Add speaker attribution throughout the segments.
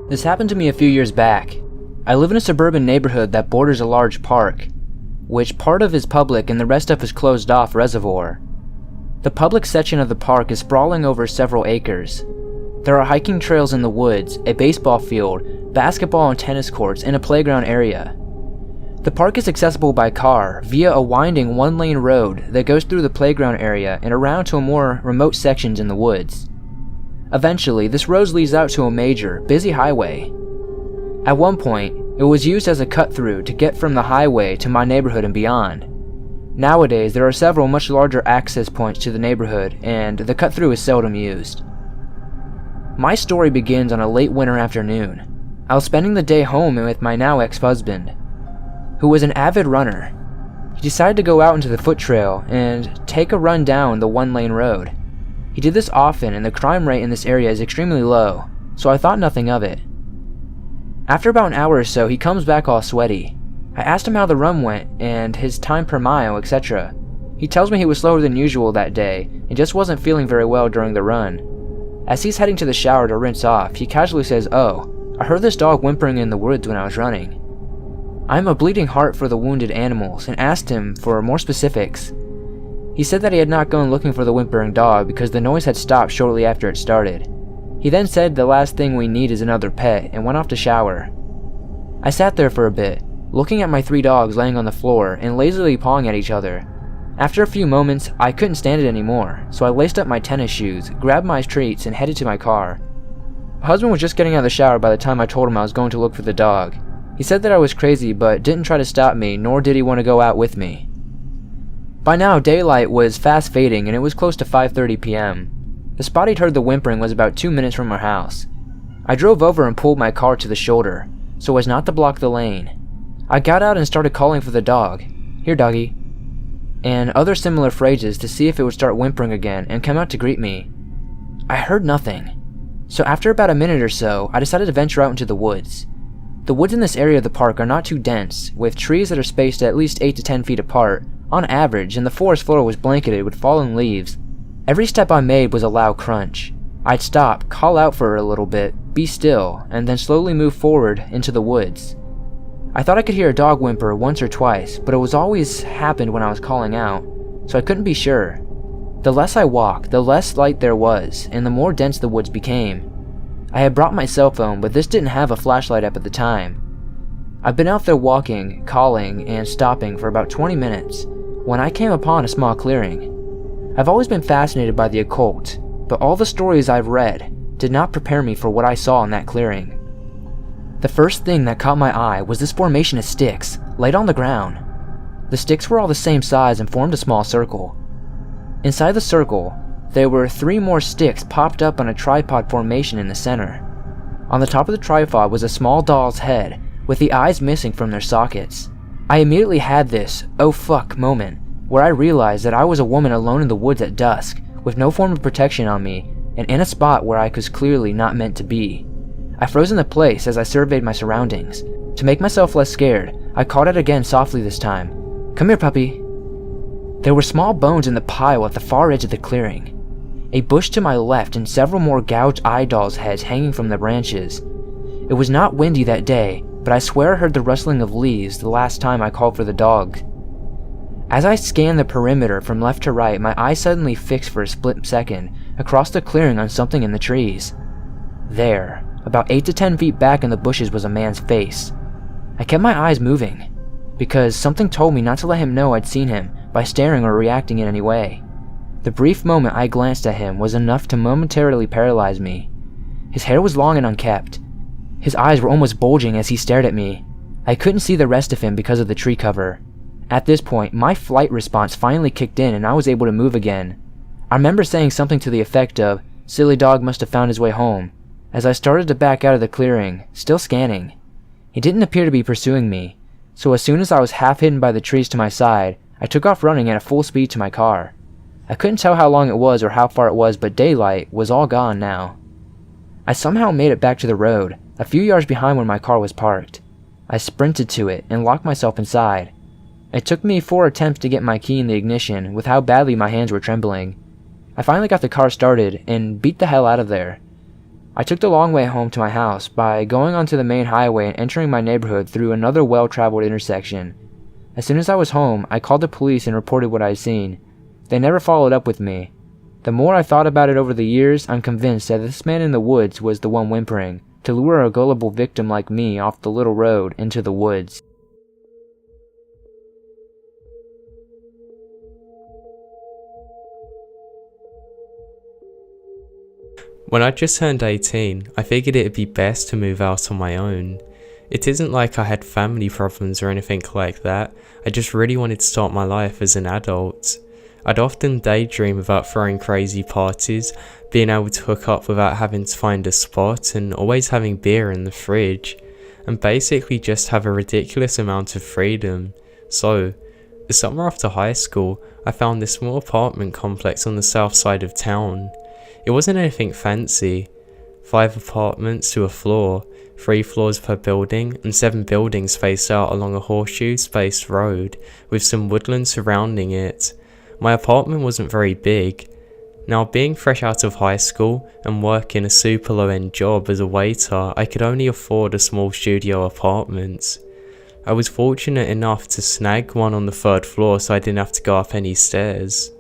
Speaker 1: This happened to me a few years back. I live in a suburban neighborhood that borders a large park, which part of is public and the rest of is closed off reservoir. The public section of the park is sprawling over several acres. There are hiking trails in the woods, a baseball field, basketball and tennis courts, and a playground area. The park is accessible by car via a winding one-lane road that goes through the playground area and around to more remote sections in the woods. Eventually, this road leads out to a major, busy highway. At one point, it was used as a cut-through to get from the highway to my neighborhood and beyond. Nowadays, there are several much larger access points to the neighborhood, and the cut-through is seldom used. My story begins on a late winter afternoon. I was spending the day home with my now ex-husband, who was an avid runner. He decided to go out into the foot trail and take a run down the one-lane road. He did this often, and the crime rate in this area is extremely low, so I thought nothing of it. After about an hour or so, he comes back all sweaty. I asked him how the run went and his time per mile, etc. He tells me he was slower than usual that day and just wasn't feeling very well during the run. As he's heading to the shower to rinse off, he casually says, "Oh, I heard this dog whimpering in the woods when I was running." I'm a bleeding heart for the wounded animals and asked him for more specifics. He said that he had not gone looking for the whimpering dog because the noise had stopped shortly after it started. He then said the last thing we need is another pet and went off to shower. I sat there for a bit, looking at my 3 dogs laying on the floor and lazily pawing at each other. After a few moments, I couldn't stand it anymore, so I laced up my tennis shoes, grabbed my treats, and headed to my car. My husband was just getting out of the shower by the time I told him I was going to look for the dog. He said that I was crazy but didn't try to stop me, nor did he want to go out with me. By now, daylight was fast fading and it was close to 5:30 p.m. The spot he'd heard the whimpering was about 2 minutes from our house. I drove over and pulled my car to the shoulder, so as not to block the lane. I got out and started calling for the dog, "Here, doggy," and other similar phrases to see if it would start whimpering again and come out to greet me. I heard nothing, so after about a minute or so, I decided to venture out into the woods. The woods in this area of the park are not too dense, with trees that are spaced at least 8 to 10 feet apart, on average, and the forest floor was blanketed with fallen leaves. Every step I made was a loud crunch. I'd stop, call out for a little bit, be still, and then slowly move forward into the woods. I thought I could hear a dog whimper once or twice, but it was always happened when I was calling out, so I couldn't be sure. The less I walked, the less light there was, and the more dense the woods became. I had brought my cell phone, but this didn't have a flashlight up at the time. I've been out there walking, calling, and stopping for about 20 minutes, when I came upon a small clearing. I've always been fascinated by the occult, but all the stories I've read did not prepare me for what I saw in that clearing. The first thing that caught my eye was this formation of sticks, laid on the ground. The sticks were all the same size and formed a small circle. Inside the circle, there were 3 more sticks popped up on a tripod formation in the center. On the top of the tripod was a small doll's head, with the eyes missing from their sockets. I immediately had this "oh fuck" moment, where I realized that I was a woman alone in the woods at dusk, with no form of protection on me, and in a spot where I was clearly not meant to be. I froze in the place as I surveyed my surroundings. To make myself less scared, I called out again softly this time, "Come here, puppy." There were small bones in the pile at the far edge of the clearing. A bush to my left and several more gouged eye dolls' heads hanging from the branches. It was not windy that day, but I swear I heard the rustling of leaves the last time I called for the dog. As I scanned the perimeter from left to right, my eyes suddenly fixed for a split second across the clearing on something in the trees. There, about 8 to 10 feet back in the bushes, was a man's face. I kept my eyes moving, because something told me not to let him know I'd seen him by staring or reacting in any way. The brief moment I glanced at him was enough to momentarily paralyze me. His hair was long and unkempt. His eyes were almost bulging as he stared at me. I couldn't see the rest of him because of the tree cover. At this point, my flight response finally kicked in and I was able to move again. I remember saying something to the effect of, "Silly dog must have found his way home," as I started to back out of the clearing, still scanning. He didn't appear to be pursuing me, so as soon as I was half hidden by the trees to my side, I took off running at full speed to my car. I couldn't tell how long it was or how far it was, but daylight was all gone now. I somehow made it back to the road, a few yards behind where my car was parked. I sprinted to it and locked myself inside. It took me 4 attempts to get my key in the ignition with how badly my hands were trembling. I finally got the car started and beat the hell out of there. I took the long way home to my house by going onto the main highway and entering my neighborhood through another well-traveled intersection. As soon as I was home, I called the police and reported what I had seen. They never followed up with me. The more I thought about it over the years, I'm convinced that this man in the woods was the one whimpering, to lure a gullible victim like me off the little road into the woods.
Speaker 2: When I just turned 18, I figured it'd be best to move out on my own. It isn't like I had family problems or anything like that, I just really wanted to start my life as an adult. I'd often daydream about throwing crazy parties, being able to hook up without having to find a spot, and always having beer in the fridge, and basically just have a ridiculous amount of freedom. So, the summer after high school, I found this small apartment complex on the south side of town. It wasn't anything fancy. 5 apartments to a floor, 3 floors per building, and 7 buildings spaced out along a horseshoe-spaced road, with some woodland surrounding it. My apartment wasn't very big. Now, being fresh out of high school and working a super low-end job as a waiter, I could only afford a small studio apartment. I was fortunate enough to snag one on the 3rd floor so I didn't have to go up any stairs.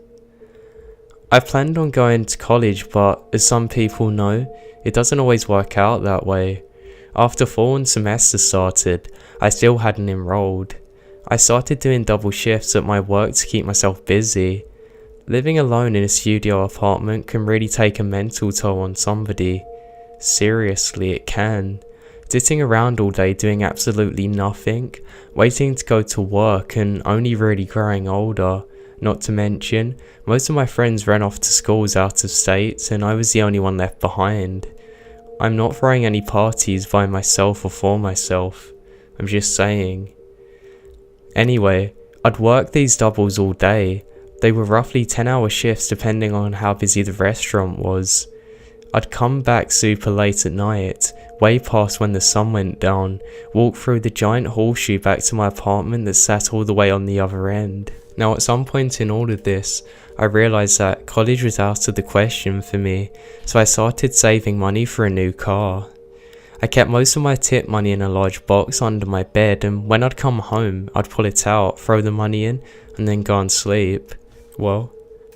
Speaker 2: I planned on going to college, but as some people know, it doesn't always work out that way. After fall and semester started, I still hadn't enrolled. I started doing double shifts at my work to keep myself busy. Living alone in a studio apartment can really take a mental toll on somebody. Seriously, it can. Sitting around all day doing absolutely nothing, waiting to go to work and only really growing older. Not to mention, most of my friends ran off to schools out of state and I was the only one left behind. I'm not throwing any parties by myself or for myself. I'm just saying. Anyway, I'd work these doubles all day. They were roughly 10-hour shifts depending on how busy the restaurant was. I'd come back super late at night, way past when the sun went down, walk through the giant horseshoe back to my apartment that sat all the way on the other end. Now, at some point in all of this, I realised that college was out of the question for me, so I started saving money for a new car. I kept most of my tip money in a large box under my bed, and when I'd come home, I'd pull it out, throw the money in, and then go and sleep. Well,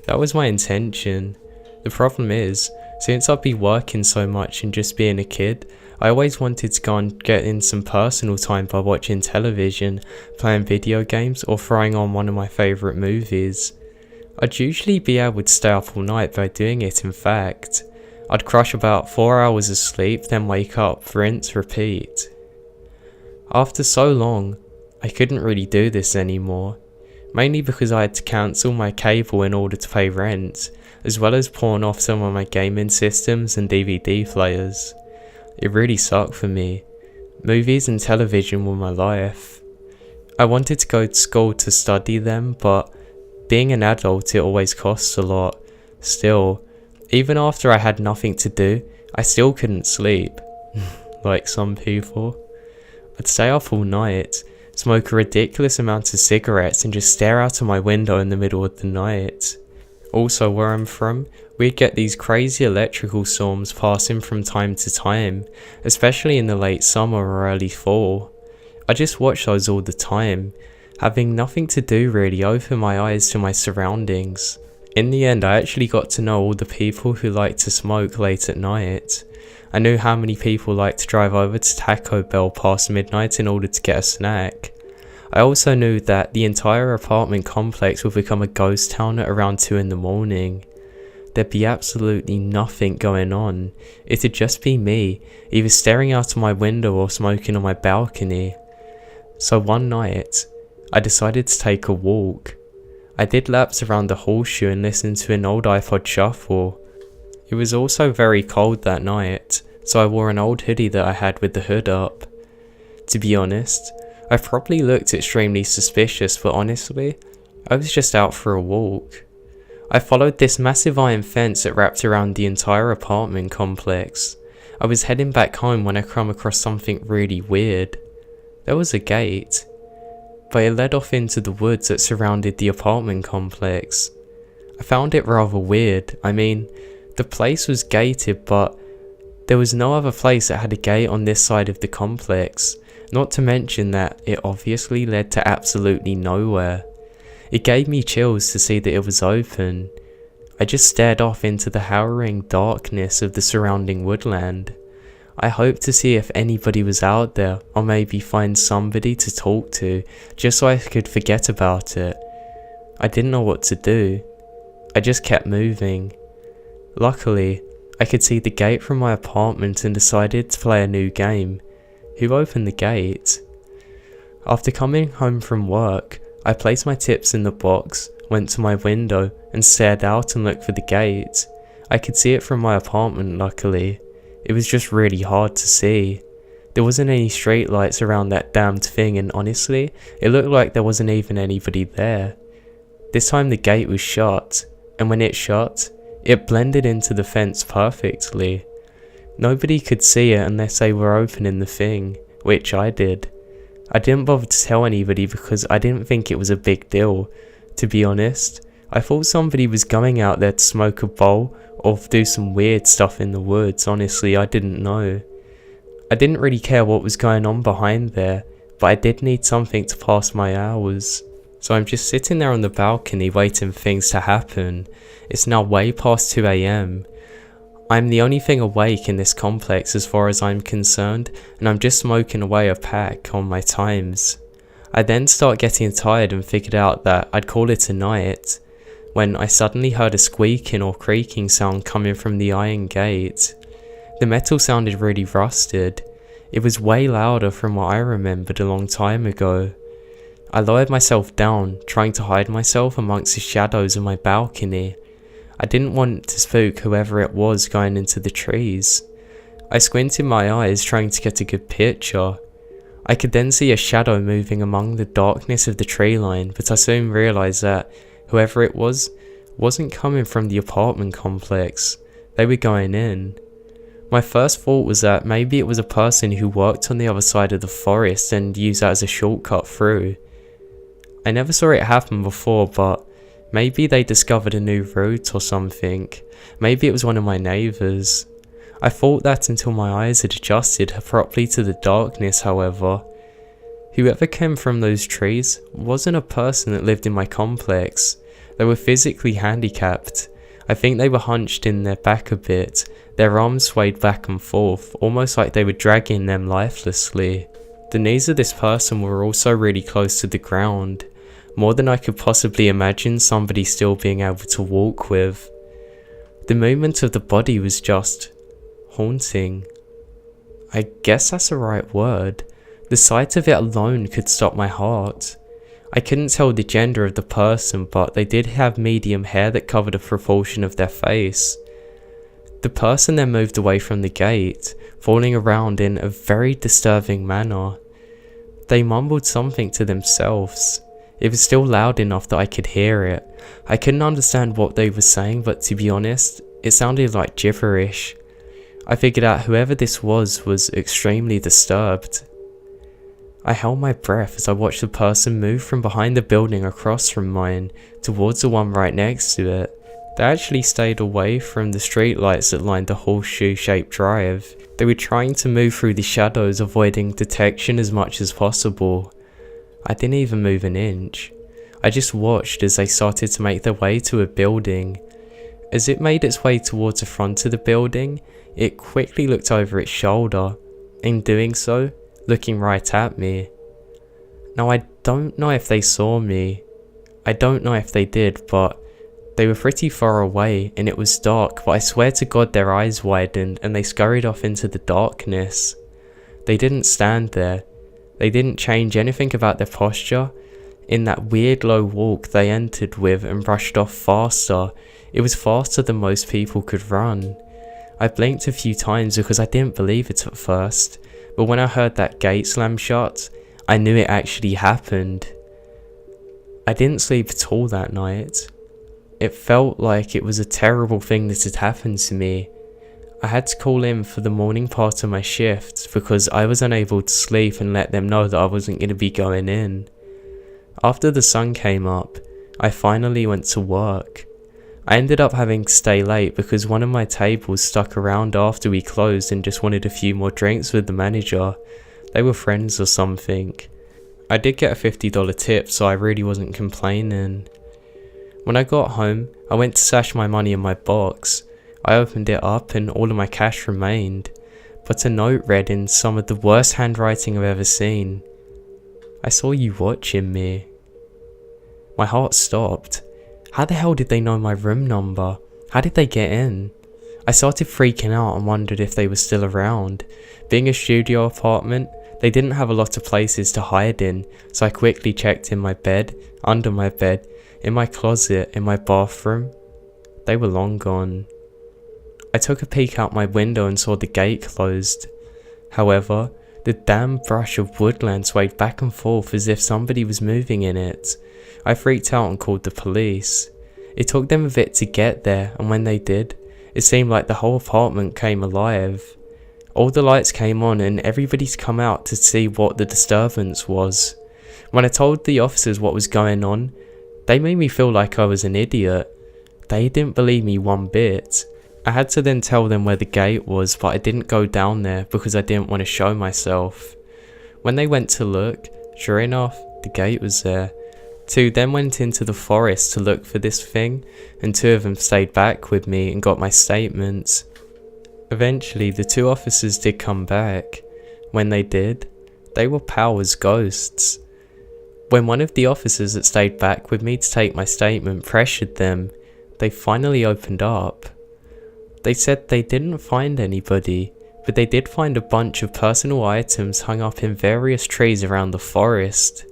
Speaker 2: that was my intention. The problem is, since I'd be working so much and just being a kid, I always wanted to go and get in some personal time by watching television, playing video games, or throwing on one of my favourite movies. I'd usually be able to stay up all night by doing it. In fact, I'd crush about 4 hours of sleep, then wake up, rinse, repeat. After so long, I couldn't really do this anymore, mainly because I had to cancel my cable in order to pay rent, as well as pawn off some of my gaming systems and DVD players. It really sucked for me. Movies and television were my life. I wanted to go to school to study them, but being an adult, it always costs a lot. Still, even after I had nothing to do, I still couldn't sleep. Like some people. I'd stay up all night, smoke a ridiculous amount of cigarettes and just stare out of my window in the middle of the night. Also, where I'm from, we'd get these crazy electrical storms passing from time to time, especially in the late summer or early fall. I just watched those all the time, having nothing to do really, opened my eyes to my surroundings. In the end, I actually got to know all the people who like to smoke late at night. I knew how many people like to drive over to Taco Bell past midnight in order to get a snack. I also knew that the entire apartment complex would become a ghost town at around 2 in the morning. There'd be absolutely nothing going on. It'd just be me, either staring out of my window or smoking on my balcony. So one night, I decided to take a walk. I did laps around the horseshoe and listened to an old iPod shuffle. It was also very cold that night, so I wore an old hoodie that I had with the hood up. To be honest, I probably looked extremely suspicious, but honestly, I was just out for a walk. I followed this massive iron fence that wrapped around the entire apartment complex. I was heading back home when I came across something really weird. There was a gate, but it led off into the woods that surrounded the apartment complex. I found it rather weird. I mean, the place was gated, but There was no other place that had a gate on this side of the complex, not to mention that it obviously led to absolutely nowhere. It gave me chills to see that it was open. I just stared off into the harrowing darkness of the surrounding woodland. I hoped to see if anybody was out there, or maybe find somebody to talk to, just so I could forget about it. I didn't know what to do. I just kept moving. Luckily, I could see the gate from my apartment and decided to play a new game. Who opened the gate? After coming home from work, I placed my tips in the box, went to my window and stared out and looked for the gate. I could see it from my apartment luckily. It was just really hard to see. There wasn't any street lights around that damned thing, and honestly, it looked like there wasn't even anybody there. This time the gate was shut, and when it shut, it blended into the fence perfectly. Nobody could see it unless they were opening the thing, which I did. I didn't bother to tell anybody because I didn't think it was a big deal. To be honest, I thought somebody was going out there to smoke a bowl or do some weird stuff in the woods. Honestly, I didn't know. I didn't really care what was going on behind there, but I did need something to pass my hours. So I'm just sitting there on the balcony waiting for things to happen. It's now way past 2 AM. I'm the only thing awake in this complex as far as I'm concerned, and I'm just smoking away a pack on my times. I then start getting tired and figured out that I'd call it a night, when I suddenly heard a squeaking or creaking sound coming from the iron gate. The metal sounded really rusted. It was way louder from what I remembered a long time ago. I lowered myself down, trying to hide myself amongst the shadows of my balcony. I didn't want to spook whoever it was going into the trees. I squinted my eyes trying to get a good picture. I could then see a shadow moving among the darkness of the tree line, but I soon realised that whoever it was wasn't coming from the apartment complex. They were going in. My first thought was that maybe it was a person who worked on the other side of the forest and used that as a shortcut through. I never saw it happen before, but maybe they discovered a new route or something. Maybe it was one of my neighbours. I thought that until my eyes had adjusted properly to the darkness, however. Whoever came from those trees wasn't a person that lived in my complex. They were physically handicapped. I think they were hunched in their back a bit. Their arms swayed back and forth, almost like they were dragging them lifelessly. The knees of this person were also really close to the ground. More than I could possibly imagine somebody still being able to walk with. The movement of the body was just haunting. I guess that's the right word. The sight of it alone could stop my heart. I couldn't tell the gender of the person, but they did have medium hair that covered a proportion of their face. The person then moved away from the gate, falling around in a very disturbing manner. They mumbled something to themselves. It was still loud enough that I could hear it. I couldn't understand what they were saying, but to be honest, it sounded like gibberish. I figured out whoever this was extremely disturbed. I held my breath as I watched the person move from behind the building across from mine towards the one right next to it. They actually stayed away from the streetlights that lined the horseshoe-shaped drive. They were trying to move through the shadows, avoiding detection as much as possible. I didn't even move an inch. I just watched as they started to make their way to a building. As it made its way towards the front of the building, it quickly looked over its shoulder. In doing so, looking right at me. Now I don't know if they saw me. I don't know if they did, but they were pretty far away and it was dark, but I swear to God their eyes widened and they scurried off into the darkness. They didn't stand there. They didn't change anything about their posture. In that weird low walk they entered with and brushed off faster. It was faster than most people could run. I blinked a few times because I didn't believe it at first, but when I heard that gate slam shut, I knew it actually happened. I didn't sleep at all that night. It felt like it was a terrible thing that had happened to me. I had to call in for the morning part of my shift because I was unable to sleep and let them know that I wasn't going to be going in. After the sun came up, I finally went to work. I ended up having to stay late because one of my tables stuck around after we closed and just wanted a few more drinks with the manager. They were friends or something. I did get a $50 tip, so I really wasn't complaining. When I got home, I went to stash my money in my box. I opened it up and all of my cash remained, but a note read in some of the worst handwriting I've ever seen. "I saw you watching me." My heart stopped. How the hell did they know my room number? How did they get in? I started freaking out and wondered if they were still around. Being a studio apartment, they didn't have a lot of places to hide in, so I quickly checked in my bed, under my bed, in my closet, in my bathroom. They were long gone. I took a peek out my window and saw the gate closed. However, the damn brush of woodland swayed back and forth as if somebody was moving in it. I freaked out and called the police. It took them a bit to get there, and when they did, it seemed like the whole apartment came alive. All the lights came on and everybody's come out to see what the disturbance was. When I told the officers what was going on, they made me feel like I was an idiot. They didn't believe me one bit. I had to then tell them where the gate was, but I didn't go down there because I didn't want to show myself. When they went to look, sure enough, the gate was there. Two then went into the forest to look for this thing, and two of them stayed back with me and got my statements. Eventually, the two officers did come back. When they did, they were pale as ghosts. When one of the officers that stayed back with me to take my statement pressured them, they finally opened up. They said they didn't find anybody, but they did find a bunch of personal items hung up in various trees around the forest.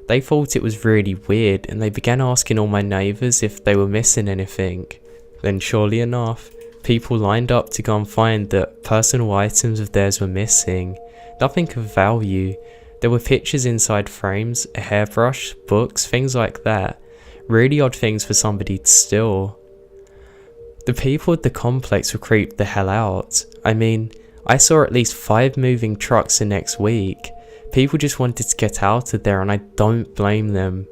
Speaker 2: They thought it was really weird and they began asking all my neighbours if they were missing anything. Then surely enough, people lined up to go and find that personal items of theirs were missing. Nothing of value. There were pictures inside frames, a hairbrush, books, things like that. Really odd things for somebody to steal. The people at the complex were creeped the hell out. I mean, I saw at least 5 moving trucks the next week. People just wanted to get out of there and I don't blame them.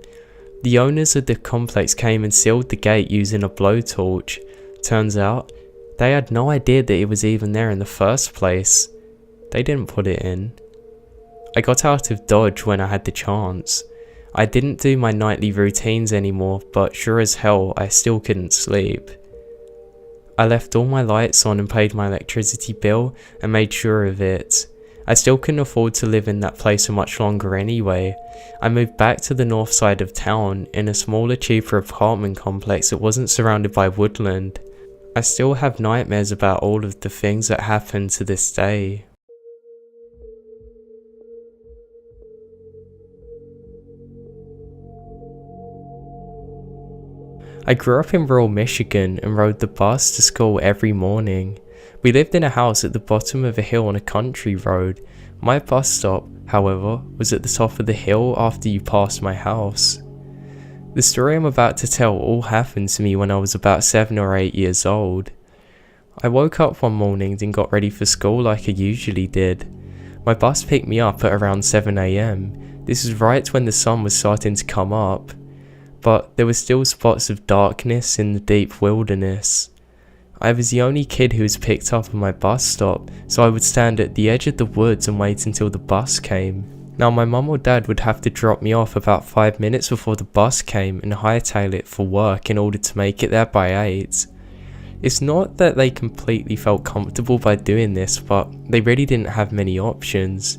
Speaker 2: The owners of the complex came and sealed the gate using a blowtorch. Turns out, they had no idea that it was even there in the first place. They didn't put it in. I got out of Dodge when I had the chance. I didn't do my nightly routines anymore, but sure as hell I still couldn't sleep. I left all my lights on and paid my electricity bill and made sure of it. I still couldn't afford to live in that place for much longer anyway. I moved back to the north side of town in a smaller, cheaper apartment complex that wasn't surrounded by woodland. I still have nightmares about all of the things that happened to this day. I grew up in rural Michigan and rode the bus to school every morning. We lived in a house at the bottom of a hill on a country road. My bus stop, however, was at the top of the hill after you passed my house. The story I'm about to tell all happened to me when I was about 7 or 8 years old. I woke up one morning and got ready for school like I usually did. My bus picked me up at around 7 AM. This was right when the sun was starting to come up, but there were still spots of darkness in the deep wilderness. I was the only kid who was picked up at my bus stop, so I would stand at the edge of the woods and wait until the bus came. Now my mum or dad would have to drop me off about 5 minutes before the bus came and hightail it for work in order to make it there by 8. It's not that they completely felt comfortable by doing this, but they really didn't have many options.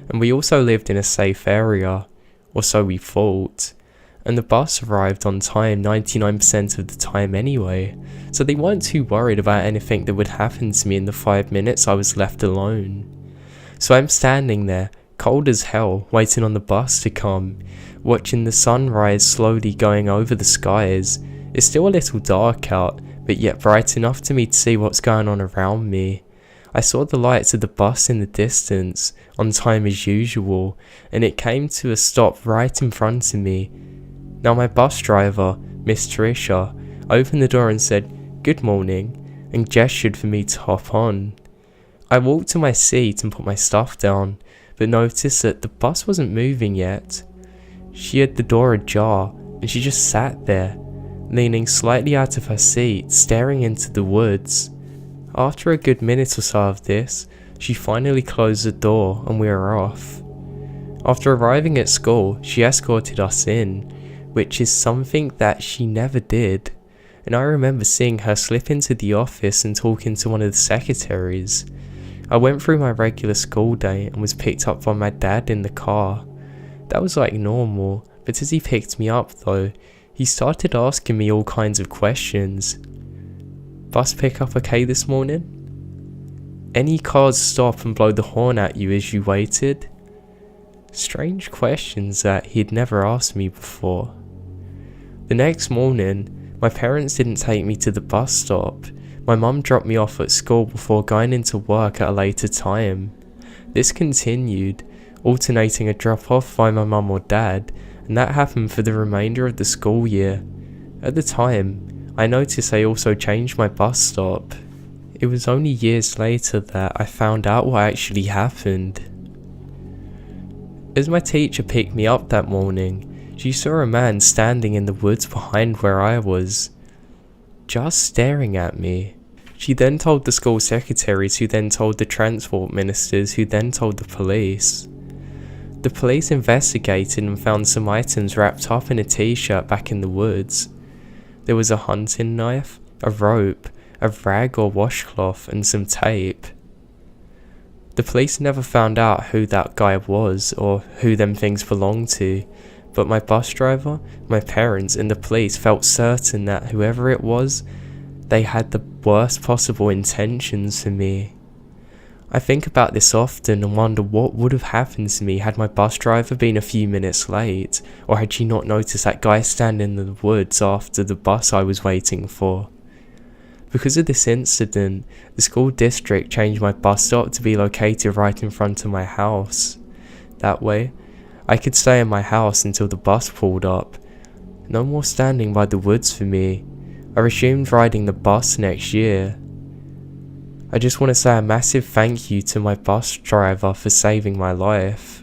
Speaker 2: And we also lived in a safe area, or so we thought. And the bus arrived on time 99% of the time anyway, so they weren't too worried about anything that would happen to me in the 5 minutes I was left alone. So I'm standing there, cold as hell, waiting on the bus to come, watching the sunrise slowly going over the skies. It's still a little dark out, but yet bright enough to me to see what's going on around me. I saw the lights of the bus in the distance, on time as usual, and it came to a stop right in front of me. Now my bus driver, Miss Tricia, opened the door and said, "Good morning," and gestured for me to hop on. I walked to my seat and put my stuff down, but noticed that the bus wasn't moving yet. She had the door ajar, and she just sat there. leaning slightly out of her seat, staring into the woods. After a good minute or so of this, she finally closed the door and we were off. After arriving at school, she escorted us in, which is something that she never did, and I remember seeing her slip into the office and talking to one of the secretaries. I went through my regular school day and was picked up by my dad in the car. That was like normal, but as he picked me up though, he started asking me all kinds of questions. Bus pick up okay this morning? Any cars stop and blow the horn at you as you waited? Strange questions that he'd never asked me before. The next morning, my parents didn't take me to the bus stop. My mum dropped me off at school before going into work at a later time. This continued, alternating a drop off by my mum or dad, and that happened for the remainder of the school year. At the time, I noticed they also changed my bus stop. It was only years later that I found out what actually happened. As my teacher picked me up that morning, she saw a man standing in the woods behind where I was, just staring at me. She then told the school secretaries, who then told the transport ministers, who then told the police. The police investigated and found some items wrapped up in a t-shirt back in the woods. There was a hunting knife, a rope, a rag or washcloth, and some tape. The police never found out who that guy was or who them things belonged to, but my bus driver, my parents, and the police felt certain that whoever it was, they had the worst possible intentions for me. I think about this often and wonder what would have happened to me had my bus driver been a few minutes late, or had she not noticed that guy standing in the woods after the bus I was waiting for. Because of this incident, the school district changed my bus stop to be located right in front of my house. That way, I could stay in my house until the bus pulled up. No more standing by the woods for me. I resumed riding the bus next year. I just want to say a massive thank you to my bus driver for saving my life.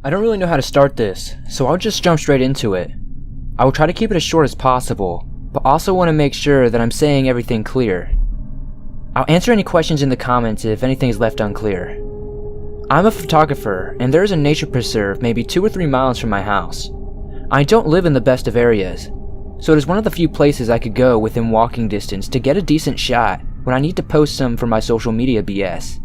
Speaker 1: I don't really know how to start this, so I'll just jump straight into it. I will try to keep it as short as possible, but also want to make sure that I'm saying everything clear. I'll answer any questions in the comments if anything is left unclear. I'm a photographer, and there is a nature preserve maybe 2 or 3 miles from my house. I don't live in the best of areas, so it is one of the few places I could go within walking distance to get a decent shot when I need to post some for my social media BS.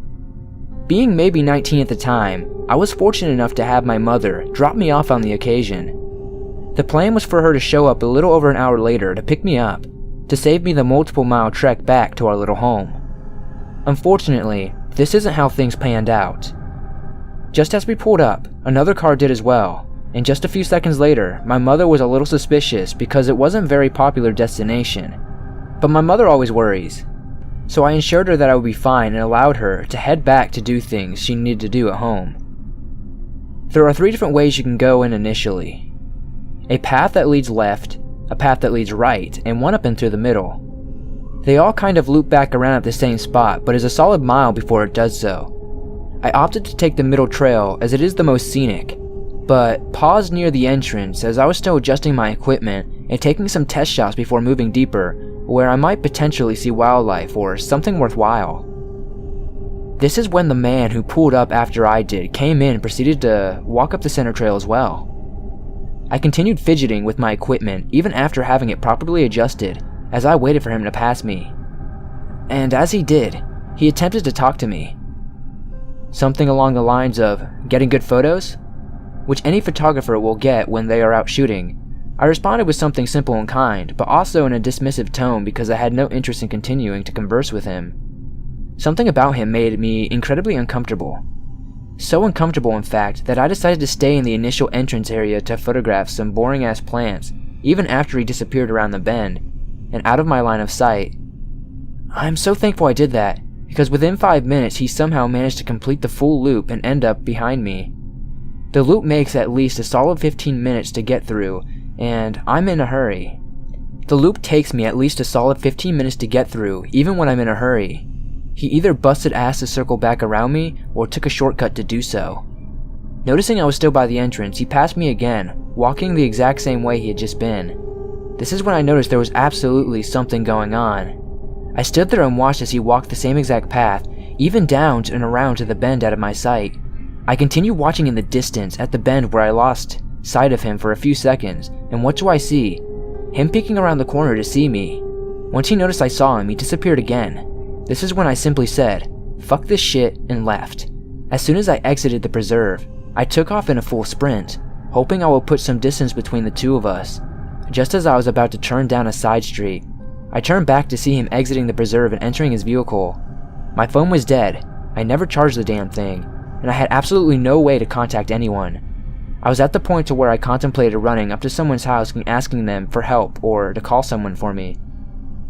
Speaker 1: Being maybe 19 at the time, I was fortunate enough to have my mother drop me off on the occasion. The plan was for her to show up a little over an hour later to pick me up, to save me the multiple-mile trek back to our little home. Unfortunately, this isn't how things panned out. Just as we pulled up, another car did as well, and just a few seconds later, my mother was a little suspicious because it wasn't a very popular destination. But my mother always worries, so I assured her that I would be fine and allowed her to head back to do things she needed to do at home. There are 3 different ways you can go in initially. A path that leads left, a path that leads right, and one up and through the middle. They all kind of loop back around at the same spot, but is a solid mile before it does so. I opted to take the middle trail as it is the most scenic, but paused near the entrance as I was still adjusting my equipment and taking some test shots before moving deeper, where I might potentially see wildlife or something worthwhile. This is when the man who pulled up after I did came in and proceeded to walk up the center trail as well. I continued fidgeting with my equipment even after having it properly adjusted as I waited for him to pass me. And as he did, he attempted to talk to me. Something along the lines of getting good photos, which any photographer will get when they are out shooting. I responded with something simple and kind, but also in a dismissive tone because I had no interest in continuing to converse with him. Something about him made me incredibly uncomfortable. So uncomfortable, in fact, that I decided to stay in the initial entrance area to photograph some boring-ass plants, even after he disappeared around the bend, and out of my line of sight. I'm so thankful I did that, because within 5 minutes he somehow managed to complete the full loop and end up behind me. The loop makes at least a solid 15 minutes to get through, and I'm in a hurry. The loop takes me at least a solid 15 minutes to get through, even when I'm in a hurry. He either busted ass to circle back around me or took a shortcut to do so. Noticing I was still by the entrance, he passed me again, walking the exact same way he had just been. This is when I noticed there was absolutely something going on. I stood there and watched as he walked the same exact path, even down and around to the bend out of my sight. I continued watching in the distance at the bend where I lost sight of him for a few seconds, and what do I see? Him peeking around the corner to see me. Once he noticed I saw him, he disappeared again. This is when I simply said, "Fuck this shit," and left. As soon as I exited the preserve, I took off in a full sprint, hoping I would put some distance between the two of us. Just as I was about to turn down a side street, I turned back to see him exiting the preserve and entering his vehicle. My phone was dead, I never charged the damn thing, and I had absolutely no way to contact anyone. I was at the point to where I contemplated running up to someone's house and asking them for help or to call someone for me.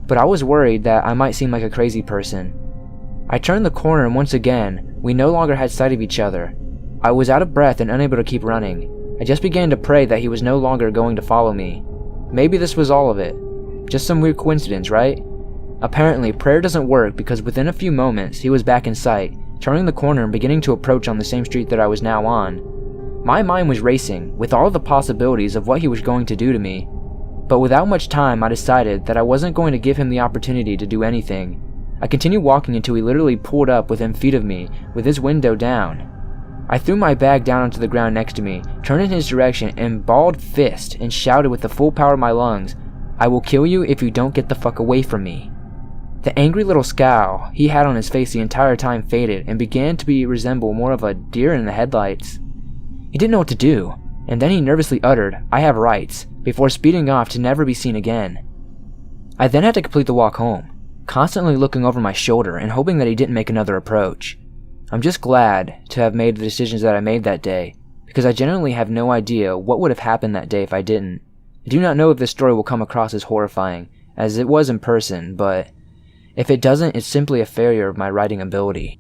Speaker 1: But I was worried that I might seem like a crazy person. I turned the corner and once again, we no longer had sight of each other. I was out of breath and unable to keep running. I just began to pray that he was no longer going to follow me. Maybe this was all of it. Just some weird coincidence, right? Apparently, prayer doesn't work because within a few moments, he was back in sight, turning the corner and beginning to approach on the same street that I was now on. My mind was racing, with all of the possibilities of what he was going to do to me. But without much time, I decided that I wasn't going to give him the opportunity to do anything. I continued walking until he literally pulled up within feet of me, with his window down. I threw my bag down onto the ground next to me, turned in his direction, and balled fist and shouted with the full power of my lungs, "I will kill you if you don't get the fuck away from me." The angry little scowl he had on his face the entire time faded and began to resemble more of a deer in the headlights. He didn't know what to do, and then he nervously uttered, "I have rights," before speeding off to never be seen again. I then had to complete the walk home, constantly looking over my shoulder and hoping that he didn't make another approach. I'm just glad to have made the decisions that I made that day, because I genuinely have no idea what would have happened that day if I didn't. I do not know if this story will come across as horrifying, as it was in person, but if it doesn't, it's simply a failure of my writing ability.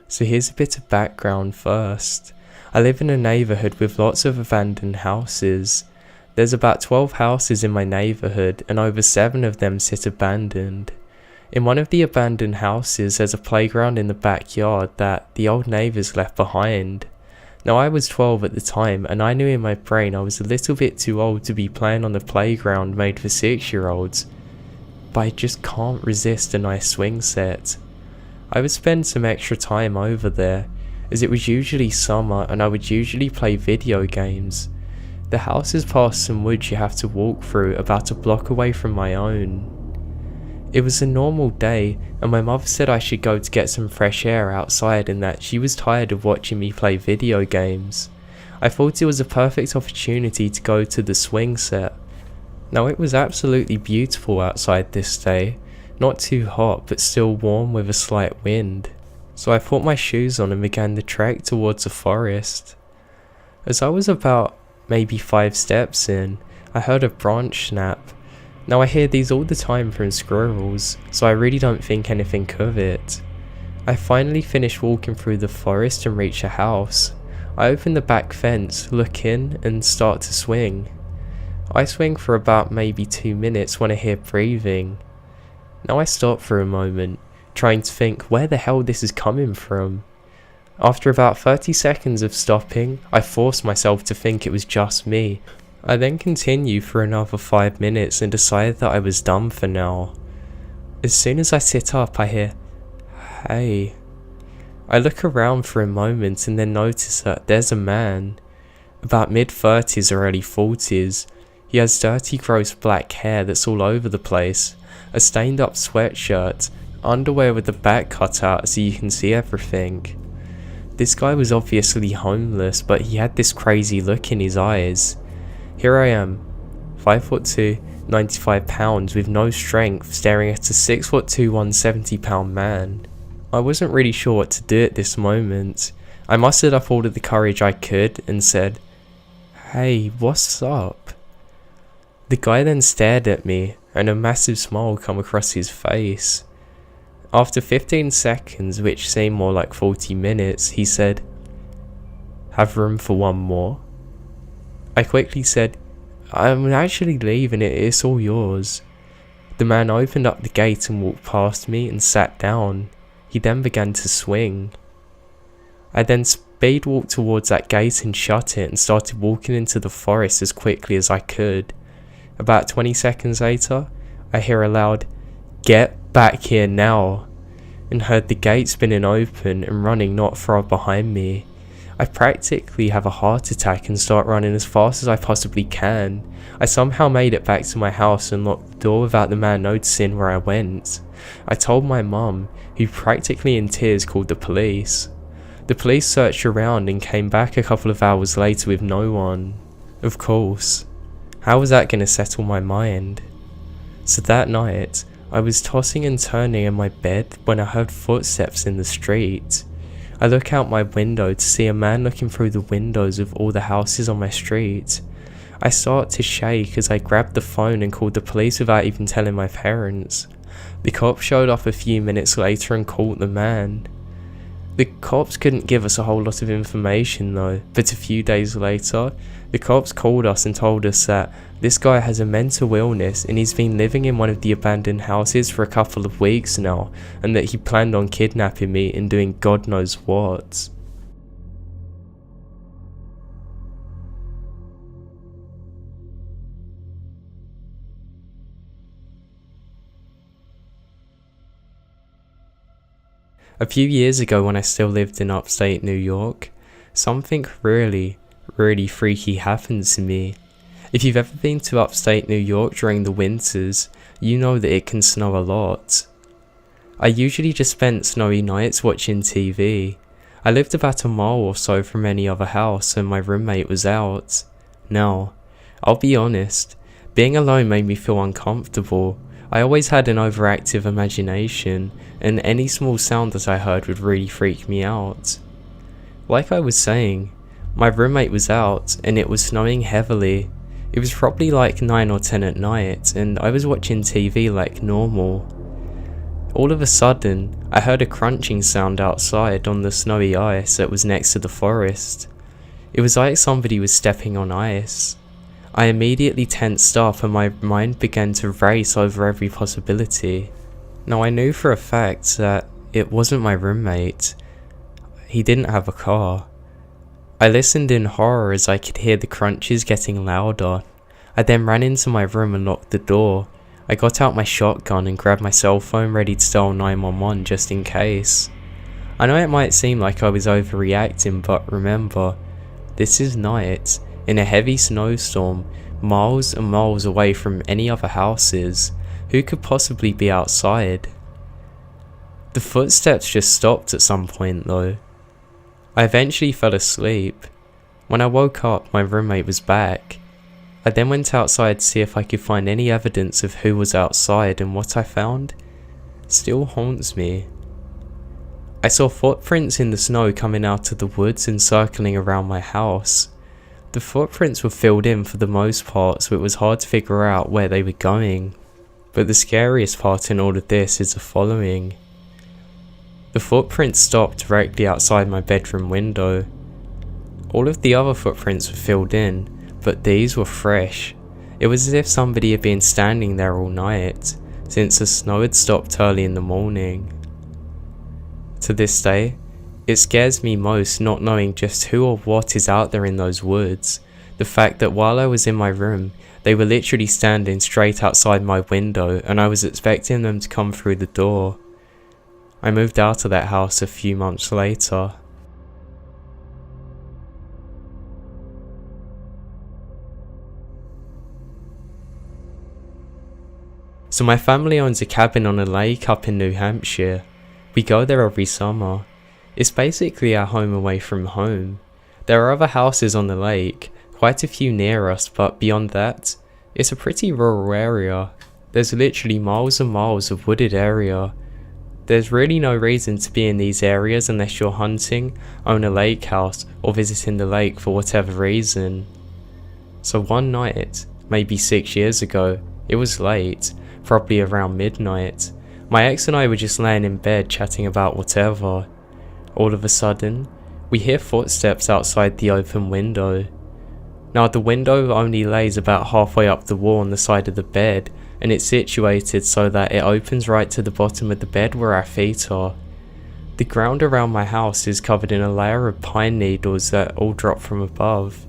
Speaker 2: So here's a bit of background first. I live in a neighbourhood with lots of abandoned houses. There's about 12 houses in my neighbourhood and over 7 of them sit abandoned. In one of the abandoned houses there's a playground in the backyard that the old neighbours left behind. Now I was 12 at the time and I knew in my brain I was a little bit too old to be playing on the playground made for 6-year-olds, but I just can't resist a nice swing set. I would spend some extra time over there, as it was usually summer and I would usually play video games. The house is past some woods you have to walk through about a block away from my own. It was a normal day and my mother said I should go to get some fresh air outside and that she was tired of watching me play video games. I thought it was a perfect opportunity to go to the swing set. Now it was absolutely beautiful outside this day, not too hot but still warm with a slight wind. So I put my shoes on and began the trek towards the forest. As I was about maybe 5 steps in, I heard a branch snap. Now I hear these all the time from squirrels, so I really don't think anything of it. I finally finished walking through the forest and reach a house. I open the back fence, look in and start to swing. I swing for about maybe 2 minutes when I hear breathing. Now I stop for a moment, trying to think where the hell this is coming from. After about 30 seconds of stopping, I force myself to think it was just me. I then continue for another 5 minutes and decide that I was done for now. As soon as I sit up, I hear, "Hey." I look around for a moment and then notice that there's a man, about mid-30s or early 40s. He has dirty gross black hair that's all over the place, a stained up sweatshirt, underwear with the back cut out so you can see everything. This guy was obviously homeless, but he had this crazy look in his eyes. Here I am, 5'2", 95 pounds with no strength, staring at a 6'2", 170 pound man. I wasn't really sure what to do at this moment. I mustered up all of the courage I could and said, "Hey, what's up?" The guy then stared at me and a massive smile came across his face. After 15 seconds, which seemed more like 40 minutes, he said, "Have room for one more?" I quickly said, "I'm actually leaving, it's all yours." The man opened up the gate and walked past me and sat down. He then began to swing. I then speed walked towards that gate and shut it and started walking into the forest as quickly as I could. About 20 seconds later, I hear a loud, "Get back here now," and heard the gate spinning open and running not far behind me. I practically have a heart attack and start running as fast as I possibly can. I somehow made it back to my house and locked the door without the man noticing where I went. I told my mum, who practically in tears called the police. The police searched around and came back a couple of hours later with no one. Of course. How was that going to settle my mind? So that night, I was tossing and turning in my bed when I heard footsteps in the street. I look out my window to see a man looking through the windows of all the houses on my street. I start to shake as I grab the phone and called the police without even telling my parents. The cops showed up a few minutes later and caught the man. The cops couldn't give us a whole lot of information though, but a few days later, the cops called us and told us that this guy has a mental illness and he's been living in one of the abandoned houses for a couple of weeks now, and that he planned on kidnapping me and doing God knows what. A few years ago when I still lived in upstate New York, something really freaky happened to me. If you've ever been to upstate New York during the winters, you know that it can snow a lot. I usually just spent snowy nights watching TV. I lived about a mile or so from any other house and my roommate was out. Now, I'll be honest, being alone made me feel uncomfortable. I always had an overactive imagination, and any small sound that I heard would really freak me out. Like I was saying, my roommate was out and it was snowing heavily. It was probably like 9 or 10 at night and I was watching TV like normal. All of a sudden, I heard a crunching sound outside on the snowy ice that was next to the forest. It was like somebody was stepping on ice. I immediately tensed up and my mind began to race over every possibility. Now I knew for a fact that it wasn't my roommate. He didn't have a car. I listened in horror as I could hear the crunches getting louder. I then ran into my room and locked the door. I got out my shotgun and grabbed my cell phone ready to dial 911 just in case. I know it might seem like I was overreacting, but remember, this is night, in a heavy snowstorm, miles and miles away from any other houses. Who could possibly be outside? The footsteps just stopped at some point though. I eventually fell asleep. When I woke up, my roommate was back. I then went outside to see if I could find any evidence of who was outside, and what I found still haunts me. I saw footprints in the snow coming out of the woods and circling around my house. The footprints were filled in for the most part, so it was hard to figure out where they were going. But the scariest part in all of this is the following. The footprints stopped directly outside my bedroom window. All of the other footprints were filled in, but these were fresh. It was as if somebody had been standing there all night, since the snow had stopped early in the morning. To this day, it scares me most not knowing just who or what is out there in those woods. The fact that while I was in my room, they were literally standing straight outside my window and I was expecting them to come through the door. I moved out of that house a few months later. So my family owns a cabin on a lake up in New Hampshire. We go there every summer. It's basically our home away from home. There are other houses on the lake, quite a few near us, but beyond that, it's a pretty rural area. There's literally miles and miles of wooded area. There's really no reason to be in these areas unless you're hunting, own a lake house, or visiting the lake for whatever reason. So one night, maybe 6 years ago, it was late, probably around midnight. My ex and I were just laying in bed chatting about whatever. All of a sudden, we hear footsteps outside the open window. Now the window only lays about halfway up the wall on the side of the bed, and it's situated so that it opens right to the bottom of the bed where our feet are. The ground around my house is covered in a layer of pine needles that all drop from above.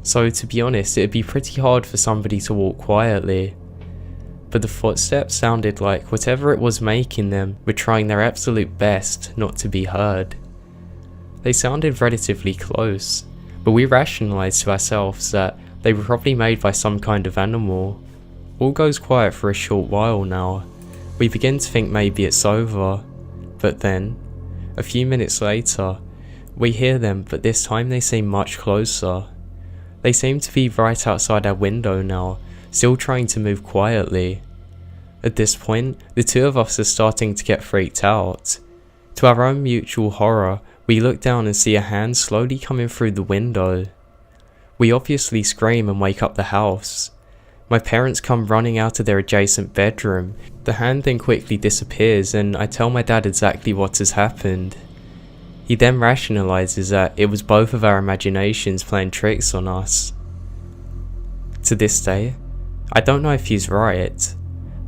Speaker 2: So to be honest, it'd be pretty hard for somebody to walk quietly. But the footsteps sounded like whatever it was making them were trying their absolute best not to be heard. They sounded relatively close, but we rationalised to ourselves that they were probably made by some kind of animal. All goes quiet for a short while now. We begin to think maybe it's over, but then, a few minutes later, we hear them, but this time they seem much closer. They seem to be right outside our window now, still trying to move quietly. At this point, the two of us are starting to get freaked out. To our own mutual horror, we look down and see a hand slowly coming through the window. We obviously scream and wake up the house. My parents come running out of their adjacent bedroom. The hand then quickly disappears, and I tell my dad exactly what has happened. He then rationalises that it was both of our imaginations playing tricks on us. To this day, I don't know if he's right.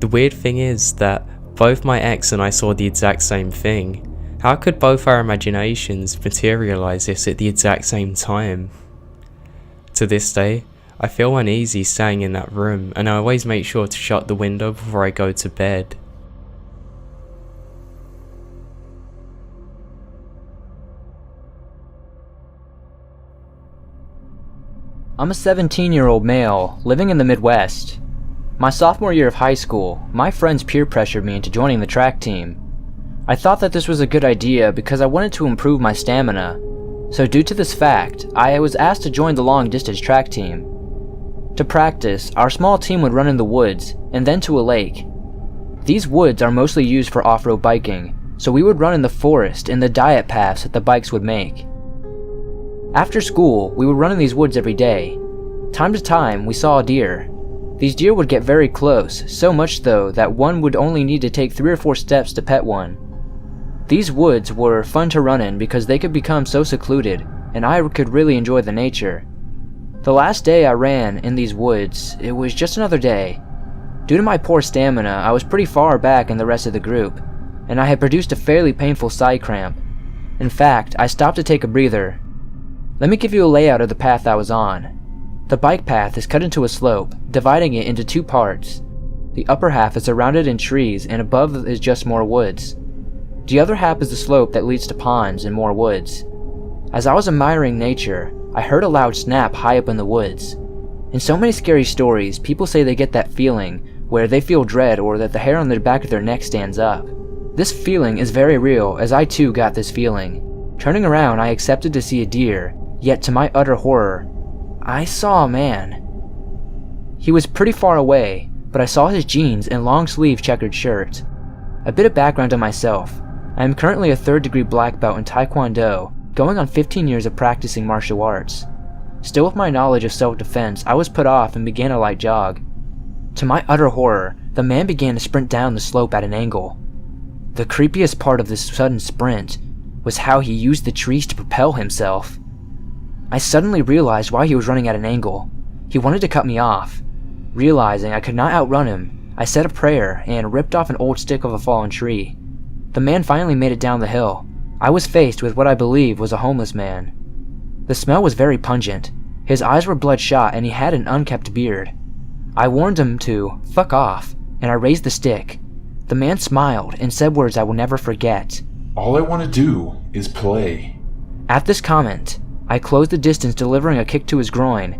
Speaker 2: The weird thing is that both my ex and I saw the exact same thing. How could both our imaginations materialise this at the exact same time? To this day, I feel uneasy staying in that room, and I always make sure to shut the window before I go to bed.
Speaker 1: I'm a 17-year-old male living in the Midwest. My sophomore year of high school, my friends peer pressured me into joining the track team. I thought that this was a good idea because I wanted to improve my stamina, so due to this fact, I was asked to join the long-distance track team. To practice, our small team would run in the woods, and then to a lake. These woods are mostly used for off-road biking, so we would run in the forest in the diet paths that the bikes would make. After school, we would run in these woods every day. Time to time, we saw a deer. These deer would get very close, so much though that one would only need to take 3 or 4 steps to pet one. These woods were fun to run in because they could become so secluded, and I could really enjoy the nature. The last day I ran in these woods, it was just another day. Due to my poor stamina, I was pretty far back in the rest of the group, and I had produced a fairly painful side cramp. In fact, I stopped to take a breather. Let me give you a layout of the path I was on. The bike path is cut into a slope, dividing it into 2 parts. The upper half is surrounded in trees, and above is just more woods. The other half is the slope that leads to ponds and more woods. As I was admiring nature, I heard a loud snap high up in the woods. In so many scary stories, people say they get that feeling where they feel dread or that the hair on the back of their neck stands up. This feeling is very real, as I too got this feeling. Turning around, I expected to see a deer, yet to my utter horror, I saw a man. He was pretty far away, but I saw his jeans and long-sleeve checkered shirt. A bit of background on myself. I am currently a 3rd degree black belt in Taekwondo, going on 15 years of practicing martial arts. Still with my knowledge of self-defense, I was put off and began a light jog. To my utter horror, the man began to sprint down the slope at an angle. The creepiest part of this sudden sprint was how he used the trees to propel himself. I suddenly realized why he was running at an angle. He wanted to cut me off. Realizing I could not outrun him, I said a prayer and ripped off an old stick of a fallen tree. The man finally made it down the hill. I was faced with what I believe was a homeless man. The smell was very pungent. His eyes were bloodshot and he had an unkempt beard. I warned him to fuck off, and I raised the stick. The man smiled and said words I will never forget.
Speaker 3: "All I want to do is play."
Speaker 1: At this comment, I closed the distance, delivering a kick to his groin.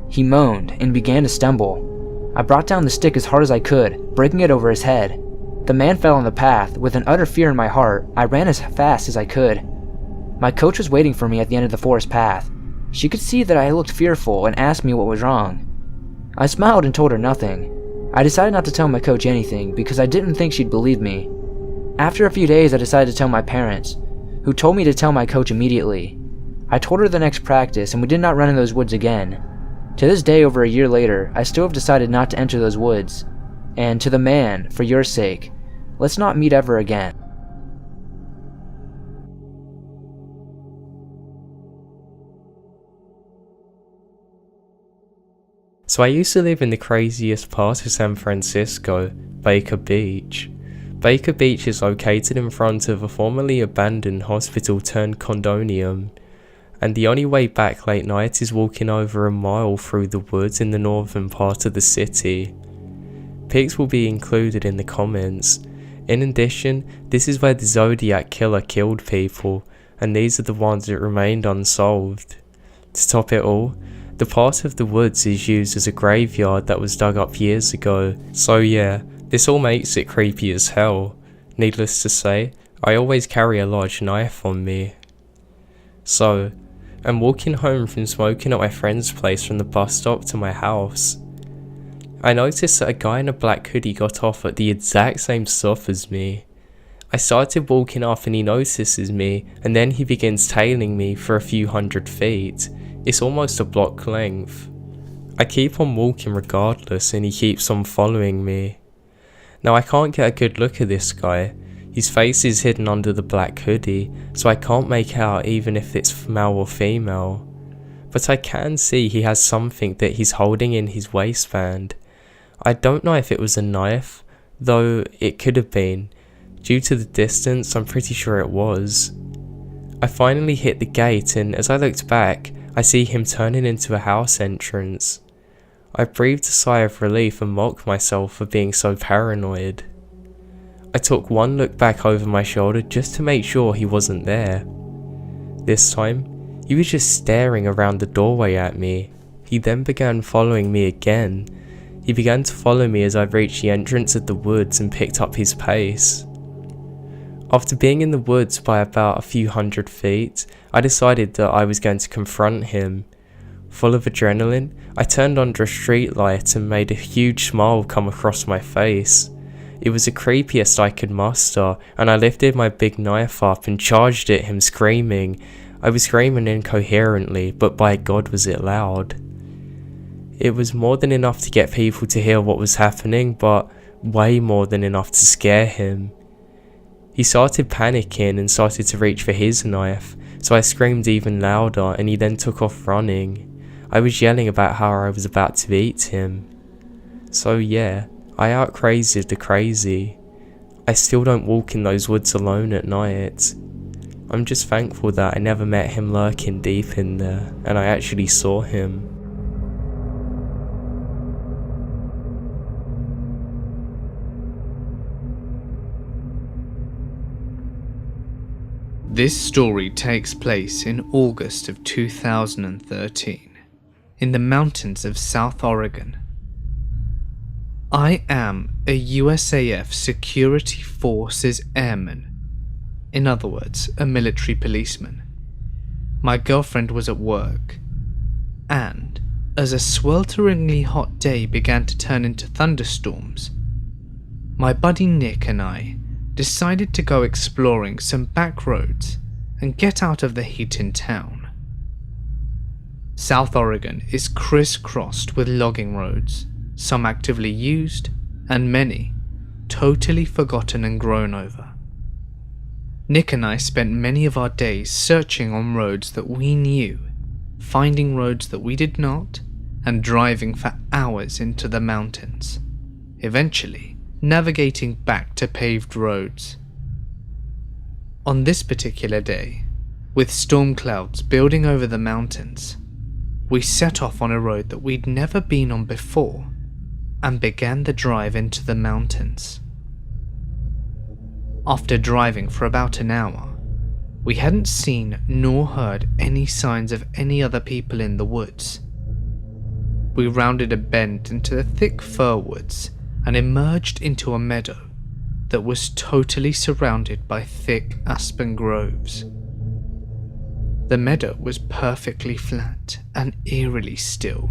Speaker 1: He moaned and began to stumble. I brought down the stick as hard as I could, breaking it over his head. The man fell on the path. With an utter fear in my heart, I ran as fast as I could. My coach was waiting for me at the end of the forest path. She could see that I looked fearful and asked me what was wrong. I smiled and told her nothing. I decided not to tell my coach anything because I didn't think she'd believe me. After a few days, I decided to tell my parents, who told me to tell my coach immediately. I told her the next practice, and we did not run in those woods again. To this day, over a year later, I still have decided not to enter those woods. And to the man, for your sake, let's not meet ever again.
Speaker 2: So I used to live in the craziest part of San Francisco, Baker Beach. Baker Beach is located in front of a formerly abandoned hospital turned condominium, and the only way back late night is walking over a mile through the woods in the northern part of the city. Pics will be included in the comments. In addition, this is where the Zodiac killer killed people, and these are the ones that remained unsolved. To top it all, the part of the woods is used as a graveyard that was dug up years ago, so yeah, this all makes it creepy as hell. Needless to say, I always carry a large knife on me. So, I'm walking home from smoking at my friend's place from the bus stop to my house. I noticed that a guy in a black hoodie got off at the exact same stop as me. I started walking off and he notices me, and then he begins tailing me for a few hundred feet. It's almost a block length. I keep on walking regardless and he keeps on following me. Now I can't get a good look at this guy. His face is hidden under the black hoodie, so I can't make out even if it's male or female. But I can see he has something that he's holding in his waistband. I don't know if it was a knife, though it could have been. Due to the distance, I'm pretty sure it was. I finally hit the gate, and as I looked back, I see him turning into a house entrance. I breathed a sigh of relief and mocked myself for being so paranoid. I took one look back over my shoulder just to make sure he wasn't there. This time, he was just staring around the doorway at me. He then began following me again. He began to follow me as I reached the entrance of the woods and picked up his pace. After being in the woods by about a few hundred feet, I decided that I was going to confront him. Full of adrenaline, I turned under a street light and made a huge smile come across my face. It was the creepiest I could muster, and I lifted my big knife up and charged at him screaming. I was screaming incoherently, but by God was it loud. It was more than enough to get people to hear what was happening, but way more than enough to scare him. He started panicking and started to reach for his knife, so I screamed even louder and he then took off running. I was yelling about how I was about to eat him. So yeah, I out-crazied the crazy. I still don't walk in those woods alone at night. I'm just thankful that I never met him lurking deep in there, and I actually saw him.
Speaker 4: This story takes place in August of 2013, in the mountains of South Oregon. I am a USAF Security Forces airman, in other words, a military policeman. My girlfriend was at work, and as a swelteringly hot day began to turn into thunderstorms, my buddy Nick and I decided to go exploring some back roads and get out of the heat in town. South Oregon is crisscrossed with logging roads, some actively used and many totally forgotten and grown over. Nick and I spent many of our days searching on roads that we knew, finding roads that we did not, and driving for hours into the mountains, eventually navigating back to paved roads. On this particular day, with storm clouds building over the mountains, we set off on a road that we'd never been on before and began the drive into the mountains. After driving for about an hour, we hadn't seen nor heard any signs of any other people in the woods. We rounded a bend into the thick fir woods and emerged into a meadow that was totally surrounded by thick aspen groves. The meadow was perfectly flat and eerily still.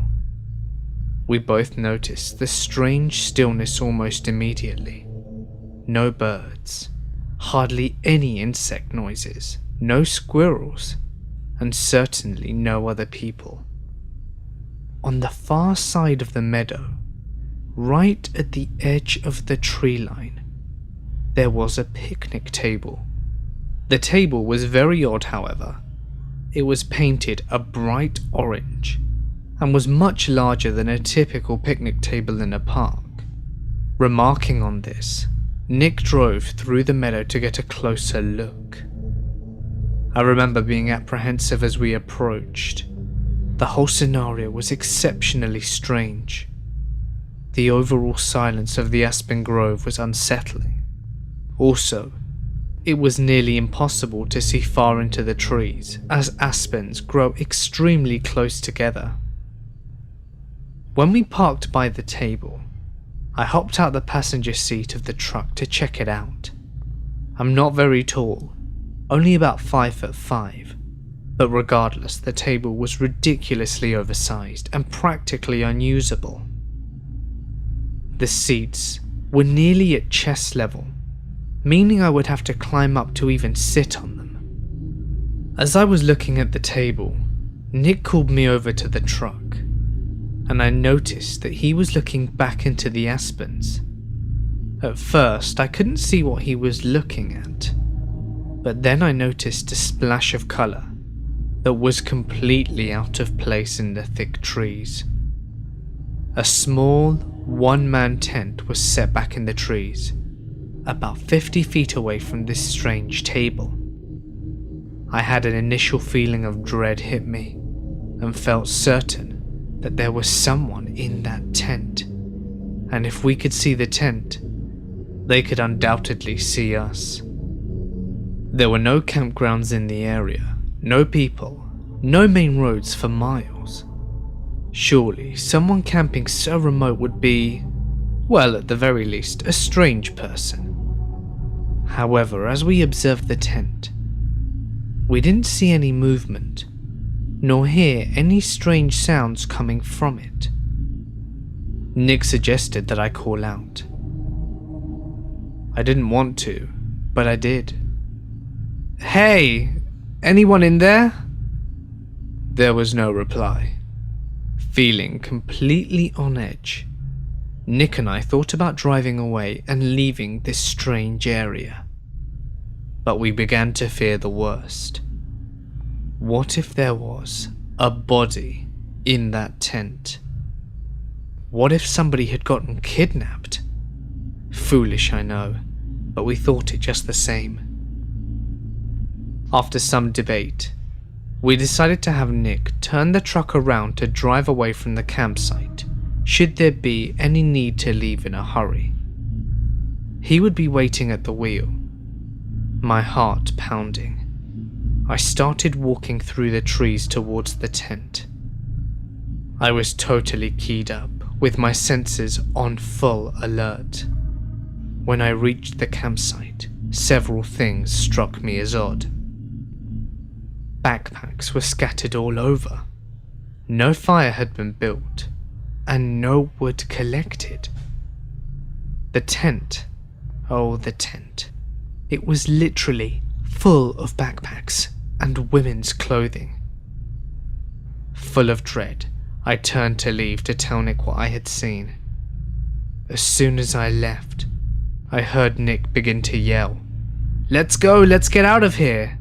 Speaker 4: We both noticed the strange stillness almost immediately. No birds, hardly any insect noises, no squirrels, and certainly no other people. On the far side of the meadow, right at the edge of the tree line, there was a picnic table. The table was very odd, however. It was painted a bright orange, and was much larger than a typical picnic table in a park. Remarking on this, Nick drove through the meadow to get a closer look. I remember being apprehensive as we approached. The whole scenario was exceptionally strange. The overall silence of the aspen grove was unsettling. Also, it was nearly impossible to see far into the trees, as aspens grow extremely close together. When we parked by the table, I hopped out the passenger seat of the truck to check it out. I'm not very tall, only about 5'5", but regardless, the table was ridiculously oversized and practically unusable. The seats were nearly at chest level, meaning I would have to climb up to even sit on them. As I was looking at the table, Nick called me over to the truck, and I noticed that he was looking back into the aspens. At first, I couldn't see what he was looking at, but then I noticed a splash of colour that was completely out of place in the thick trees. A small, one-man tent was set back in the trees, about 50 feet away from this strange table. I had an initial feeling of dread hit me, and felt certain that there was someone in that tent, and if we could see the tent, they could undoubtedly see us. There were no campgrounds in the area, no people, no main roads for miles. Surely someone camping so remote would be, well, at the very least, a strange person. However, as we observed the tent, we didn't see any movement, nor hear any strange sounds coming from it. Nick suggested that I call out. I didn't want to, but I did. "Hey, anyone in there?" There was no reply. Feeling completely on edge, Nick and I thought about driving away and leaving this strange area. But we began to fear the worst. What if there was a body in that tent? What if somebody had gotten kidnapped? Foolish, I know, but we thought it just the same. After some debate, we decided to have Nick turn the truck around to drive away from the campsite, should there be any need to leave in a hurry. He would be waiting at the wheel. My heart pounding, I started walking through the trees towards the tent. I was totally keyed up, with my senses on full alert. When I reached the campsite, several things struck me as odd. Backpacks were scattered all over. No fire had been built, and no wood collected. The tent, oh the tent, it was literally full of backpacks and women's clothing. Full of dread, I turned to leave to tell Nick what I had seen. As soon as I left, I heard Nick begin to yell, "Let's go, let's get out of here!"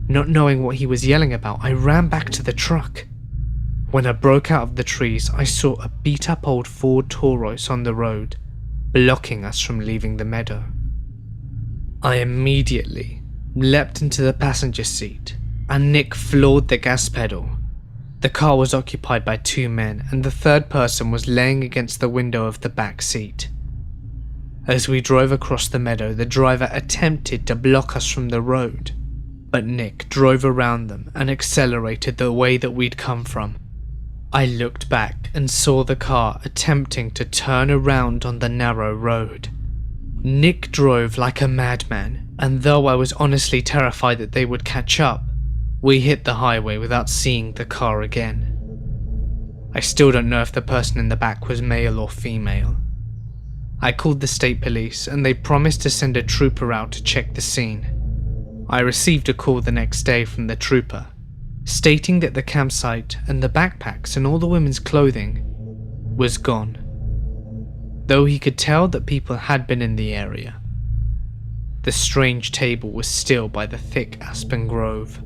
Speaker 4: Not knowing what he was yelling about, I ran back to the truck. When I broke out of the trees, I saw a beat-up old Ford Taurus on the road, blocking us from leaving the meadow. I immediately leapt into the passenger seat, and Nick floored the gas pedal. The car was occupied by 2 men, and the third person was laying against the window of the back seat. As we drove across the meadow, the driver attempted to block us from the road, but Nick drove around them and accelerated the way that we'd come from. I looked back and saw the car attempting to turn around on the narrow road. Nick drove like a madman, and though I was honestly terrified that they would catch up, we hit the highway without seeing the car again. I still don't know if the person in the back was male or female. I called the state police and they promised to send a trooper out to check the scene. I received a call the next day from the trooper, stating that the campsite and the backpacks and all the women's clothing was gone, though he could tell that people had been in the area. The strange table was still by the thick aspen grove,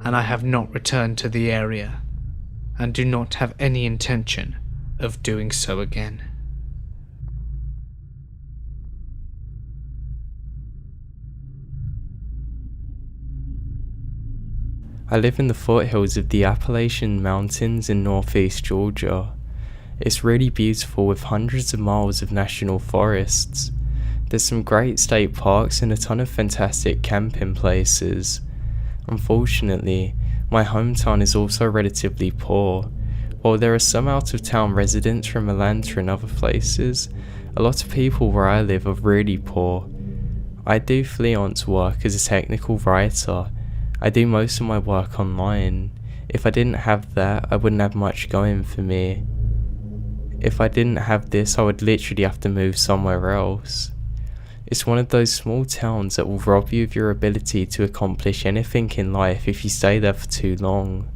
Speaker 4: and I have not returned to the area and do not have any intention of doing so again.
Speaker 2: I live in the foothills of the Appalachian Mountains in northeast Georgia. It's really beautiful with hundreds of miles of national forests. There's some great state parks and a ton of fantastic camping places. Unfortunately, my hometown is also relatively poor. While there are some out-of-town residents from Atlanta and other places, a lot of people where I live are really poor. I do freelance work as a technical writer. I do most of my work online. If I didn't have that, I wouldn't have much going for me. If I didn't have this, I would literally have to move somewhere else. It's one of those small towns that will rob you of your ability to accomplish anything in life if you stay there for too long.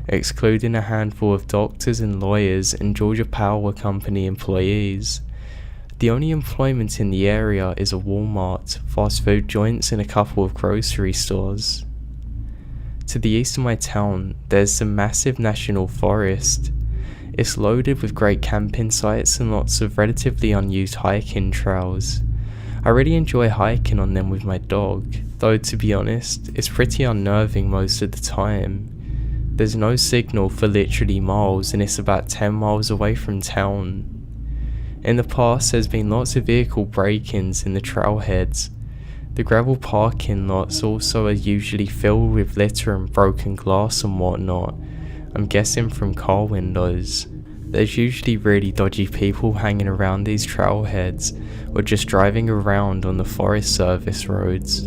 Speaker 2: Excluding a handful of doctors and lawyers and Georgia Power Company employees. The only employment in the area is a Walmart, fast food joints and a couple of grocery stores. To the east of my town, there's the massive national forest. It's loaded with great camping sites and lots of relatively unused hiking trails. I really enjoy hiking on them with my dog, though to be honest, it's pretty unnerving most of the time. There's no signal for literally miles and it's about 10 miles away from town. In the past there's been lots of vehicle break-ins in the trailheads. The gravel parking lots also are usually filled with litter and broken glass and whatnot, I'm guessing from car windows. There's usually really dodgy people hanging around these trailheads or just driving around on the Forest Service roads.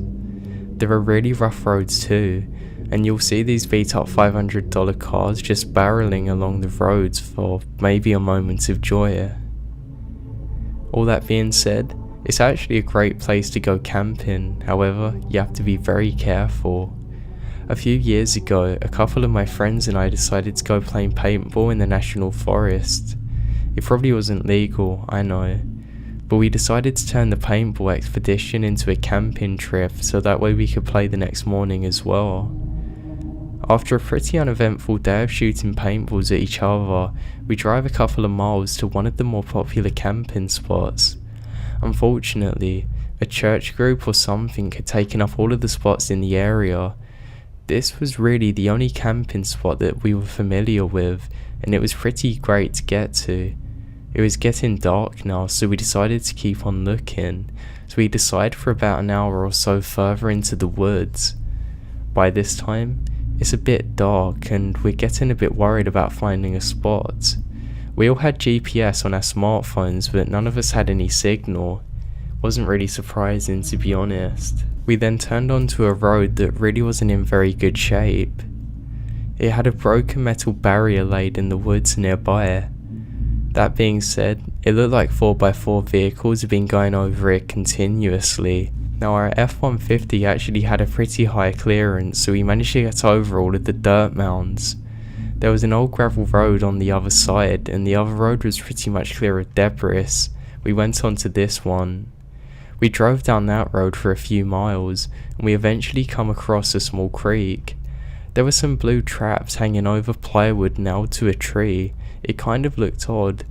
Speaker 2: There are really rough roads too, and you'll see these beat up $500 cars just barreling along the roads for maybe a moment of joy. All that being said, it's actually a great place to go camping, however, you have to be very careful. A few years ago, a couple of my friends and I decided to go playing paintball in the national forest. It probably wasn't legal, I know, but we decided to turn the paintball expedition into a camping trip so that way we could play the next morning as well. After a pretty uneventful day of shooting paintballs at each other, we drive a couple of miles to one of the more popular camping spots. Unfortunately, a church group or something had taken up all of the spots in the area. This was really the only camping spot that we were familiar with, and it was pretty great to get to. It was getting dark now, so we decided to keep on looking, so we decided for about an hour or so further into the woods. By this time, it's a bit dark and we're getting a bit worried about finding a spot. We all had GPS on our smartphones, but none of us had any signal. Wasn't really surprising, to be honest. We then turned onto a road that really wasn't in very good shape. It had a broken metal barrier laid in the woods nearby. That being said, it looked like 4x4 vehicles had been going over it continuously. Now our F-150 actually had a pretty high clearance, so we managed to get over all of the dirt mounds. There was an old gravel road on the other side, and the other road was pretty much clear of debris. We went onto this one. We drove down that road for a few miles, and we eventually come across a small creek. There were some blue traps hanging over plywood nailed to a tree. It kind of looked odd.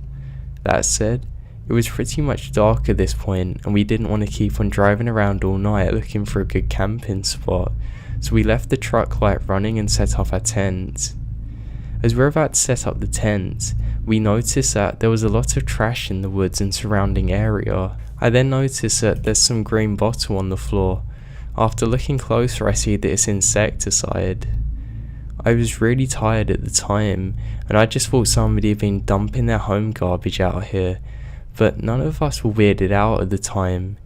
Speaker 2: That said, it was pretty much dark at this point, and we didn't want to keep on driving around all night looking for a good camping spot, so we left the truck light running and set up our tent. As we were about to set up the tent, we noticed that there was a lot of trash in the woods and surrounding area. I then noticed that there's some green bottle on the floor. After looking closer, I see that it's insecticide. I was really tired at the time, and I just thought somebody had been dumping their home garbage out here, but none of us were weirded out at the time.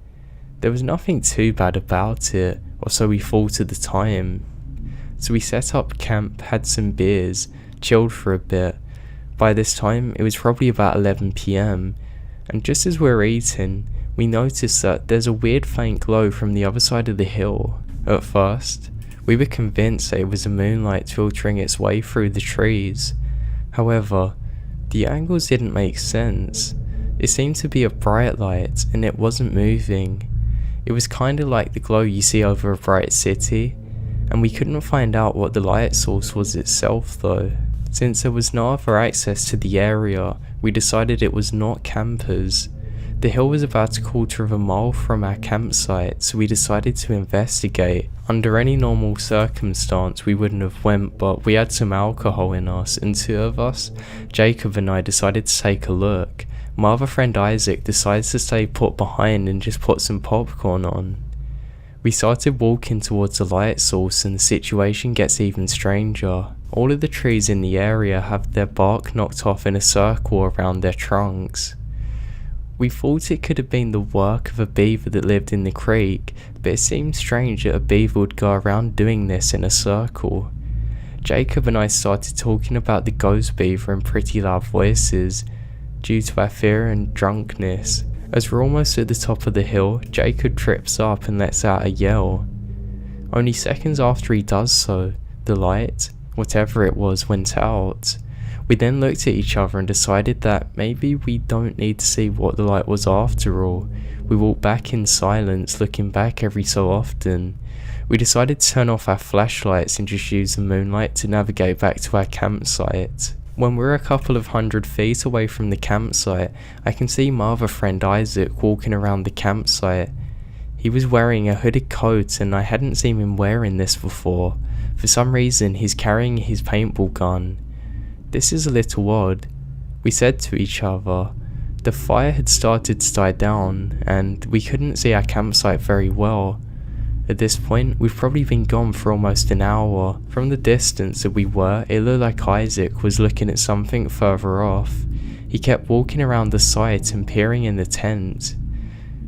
Speaker 2: There was nothing too bad about it, or so we thought at the time. So we set up camp, had some beers, chilled for a bit. By this time, it was probably about 11 PM, and just as we were eating, we noticed that there's a weird faint glow from the other side of the hill. At first, we were convinced that it was the moonlight filtering its way through the trees. However, the angles didn't make sense. It seemed to be a bright light, and it wasn't moving. It was kinda like the glow you see over a bright city, and we couldn't find out what the light source was itself though. Since there was no other access to the area, we decided it was not campers. The hill was about a quarter of a mile from our campsite, so we decided to investigate. Under any normal circumstance we wouldn't have went, but we had some alcohol in us, and two of us, Jacob and I, decided to take a look. My other friend Isaac decides to stay put behind and just put some popcorn on. We started walking towards the light source and the situation gets even stranger. All of the trees in the area have their bark knocked off in a circle around their trunks. We thought it could have been the work of a beaver that lived in the creek, but it seemed strange that a beaver would go around doing this in a circle. Jacob and I started talking about the ghost beaver in pretty loud voices, due to our fear and drunkenness. As we're almost at the top of the hill, Jacob trips up and lets out a yell. Only seconds after he does so, the light, whatever it was, went out. We then looked at each other and decided that maybe we don't need to see what the light was after all. We walked back in silence, looking back every so often. We decided to turn off our flashlights and just use the moonlight to navigate back to our campsite. When we're a couple of 100 feet away from the campsite, I can see my other friend Isaac walking around the campsite. He was wearing a hooded coat and I hadn't seen him wearing this before. For some reason he's carrying his paintball gun. This is a little odd. We said to each other. The fire had started to die down and we couldn't see our campsite very well. At this point, we've probably been gone for almost an hour. From the distance that we were, it looked like Isaac was looking at something further off. He kept walking around the site and peering in the tent.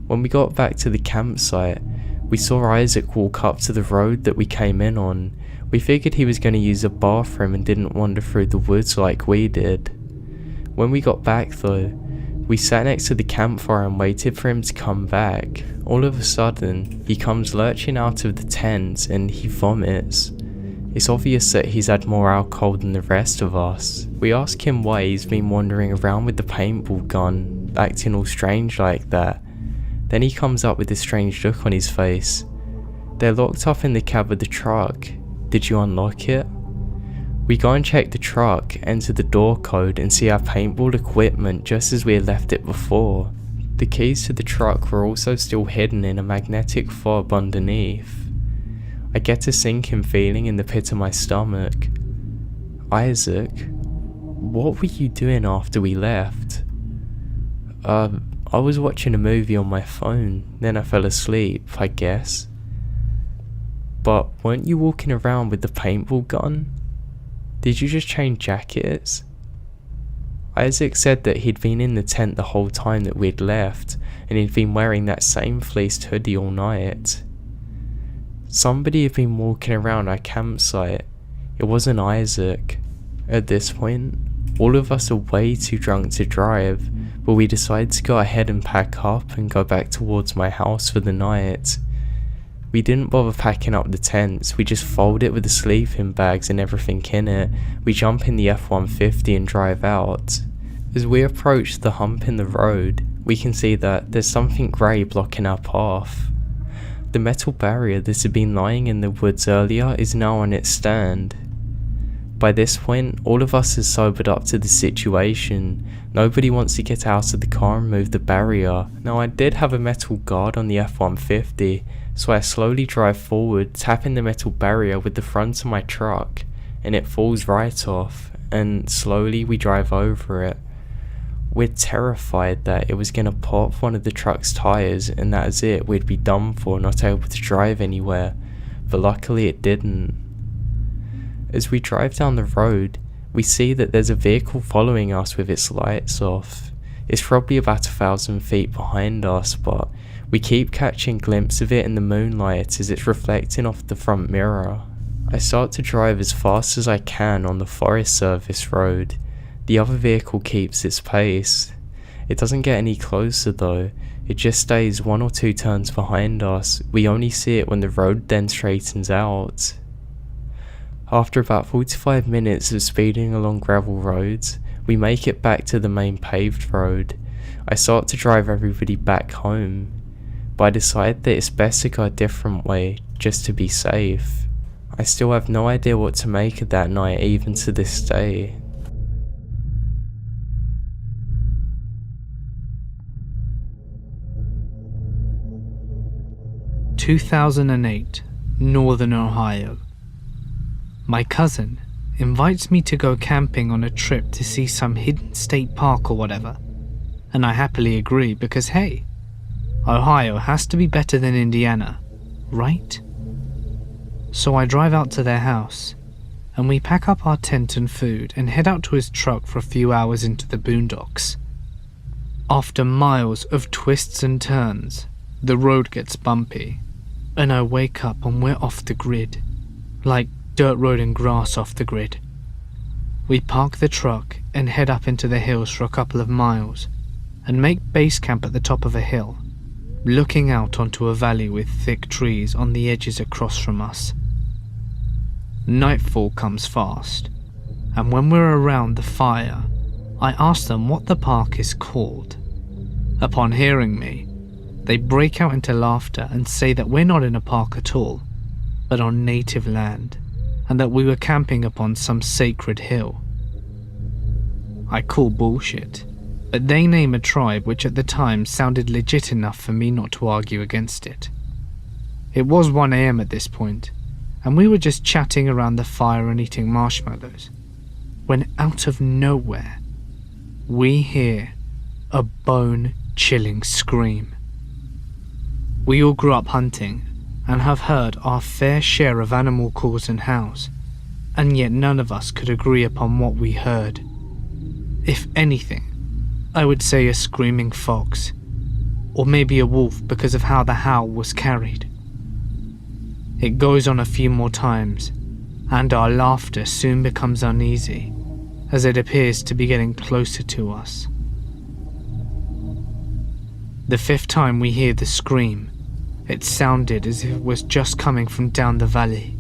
Speaker 2: When we got back to the campsite, we saw Isaac walk up to the road that we came in on. We figured he was going to use a bathroom and didn't wander through the woods like we did. When we got back though, we sat next to the campfire and waited for him to come back. All of a sudden, he comes lurching out of the tent and he vomits. It's obvious that he's had more alcohol than the rest of us. We ask him why he's been wandering around with the paintball gun, acting all strange like that. Then he comes up with a strange look on his face. They're locked up in the cab of the truck. Did you unlock it? We go and check the truck, enter the door code and see our paintball equipment just as we had left it before. The keys to the truck were also still hidden in a magnetic fob underneath. I get a sinking feeling in the pit of my stomach. Isaac, what were you doing after we left? I was watching a movie on my phone, then I fell asleep, I guess. But weren't you walking around with the paintball gun? Did you just change jackets? Isaac said that he'd been in the tent the whole time that we'd left, and he'd been wearing that same fleeced hoodie all night. Somebody had been walking around our campsite. It wasn't Isaac. At this point, all of us are way too drunk to drive, but we decided to go ahead and pack up and go back towards my house for the night. We didn't bother packing up the tents, we just fold it with the sleeping bags and everything in it. We jump in the F-150 and drive out. As we approach the hump in the road, we can see that there's something grey blocking our path. The metal barrier that had been lying in the woods earlier is now on its stand. By this point, all of us have sobered up to the situation. Nobody wants to get out of the car and move the barrier. Now I did have a metal guard on the F-150, so I slowly drive forward, tapping the metal barrier with the front of my truck, and it falls right off, and slowly we drive over it. We're terrified that it was going to pop one of the truck's tyres and that is it, we'd be done for, not able to drive anywhere, but luckily it didn't. As we drive down the road, we see that there's a vehicle following us with its lights off. It's probably about 1,000 feet behind us, but we keep catching glimpses of it in the moonlight as it's reflecting off the front mirror. I start to drive as fast as I can on the Forest Service road. The other vehicle keeps its pace. It doesn't get any closer though, it just stays 1 or 2 turns behind us. We only see it when the road then straightens out. After about 45 minutes of speeding along gravel roads, we make it back to the main paved road. I start to drive everybody back home, but I decide that it's best to go a different way just to be safe. I still have no idea what to make of that night even to this day.
Speaker 4: (2008), Northern Ohio. My cousin invites me to go camping on a trip to see some hidden state park or whatever, and I happily agree because hey, Ohio has to be better than Indiana, right? So I drive out to their house, and we pack up our tent and food and head out to his truck for a few hours into the boondocks. After miles of twists and turns, the road gets bumpy, and I wake up and we're off the grid, like dirt road and grass off the grid. We park the truck and head up into the hills for a couple of miles, and make base camp at the top of a hill, looking out onto a valley with thick trees on the edges across from us. Nightfall comes fast, and when we're around the fire, I ask them what the park is called. Upon hearing me, they break out into laughter and say that we're not in a park at all, but on native land, and that we were camping upon some sacred hill. I call bullshit, but they name a tribe which at the time sounded legit enough for me not to argue against it. It was 1 AM at this point, and we were just chatting around the fire and eating marshmallows, when out of nowhere, we hear a bone-chilling scream. We all grew up hunting, and have heard our fair share of animal calls and howls, and yet none of us could agree upon what we heard. If anything, I would say a screaming fox, or maybe a wolf because of how the howl was carried. It goes on a few more times, and our laughter soon becomes uneasy, as it appears to be getting closer to us. The 5th time we hear the scream, it sounded as if it was just coming from down the valley.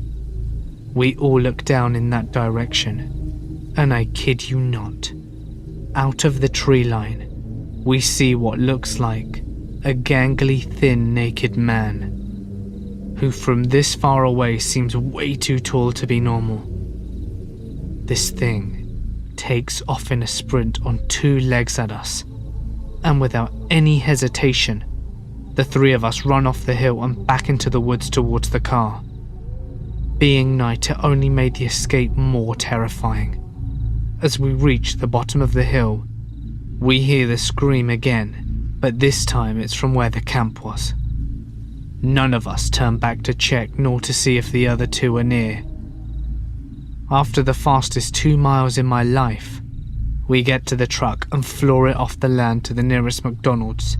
Speaker 4: We all look down in that direction, and I kid you not, out of the tree line, we see what looks like a gangly, thin, naked man, who from this far away seems way too tall to be normal. This thing takes off in a sprint on 2 legs at us, and without any hesitation, the 3 of us run off the hill and back into the woods towards the car. Being night, it only made the escape more terrifying. As we reach the bottom of the hill, we hear the scream again, but this time it's from where the camp was. None of us turn back to check nor to see if the other 2 are near. After the fastest 2 miles in my life, we get to the truck and floor it off the land to the nearest McDonald's,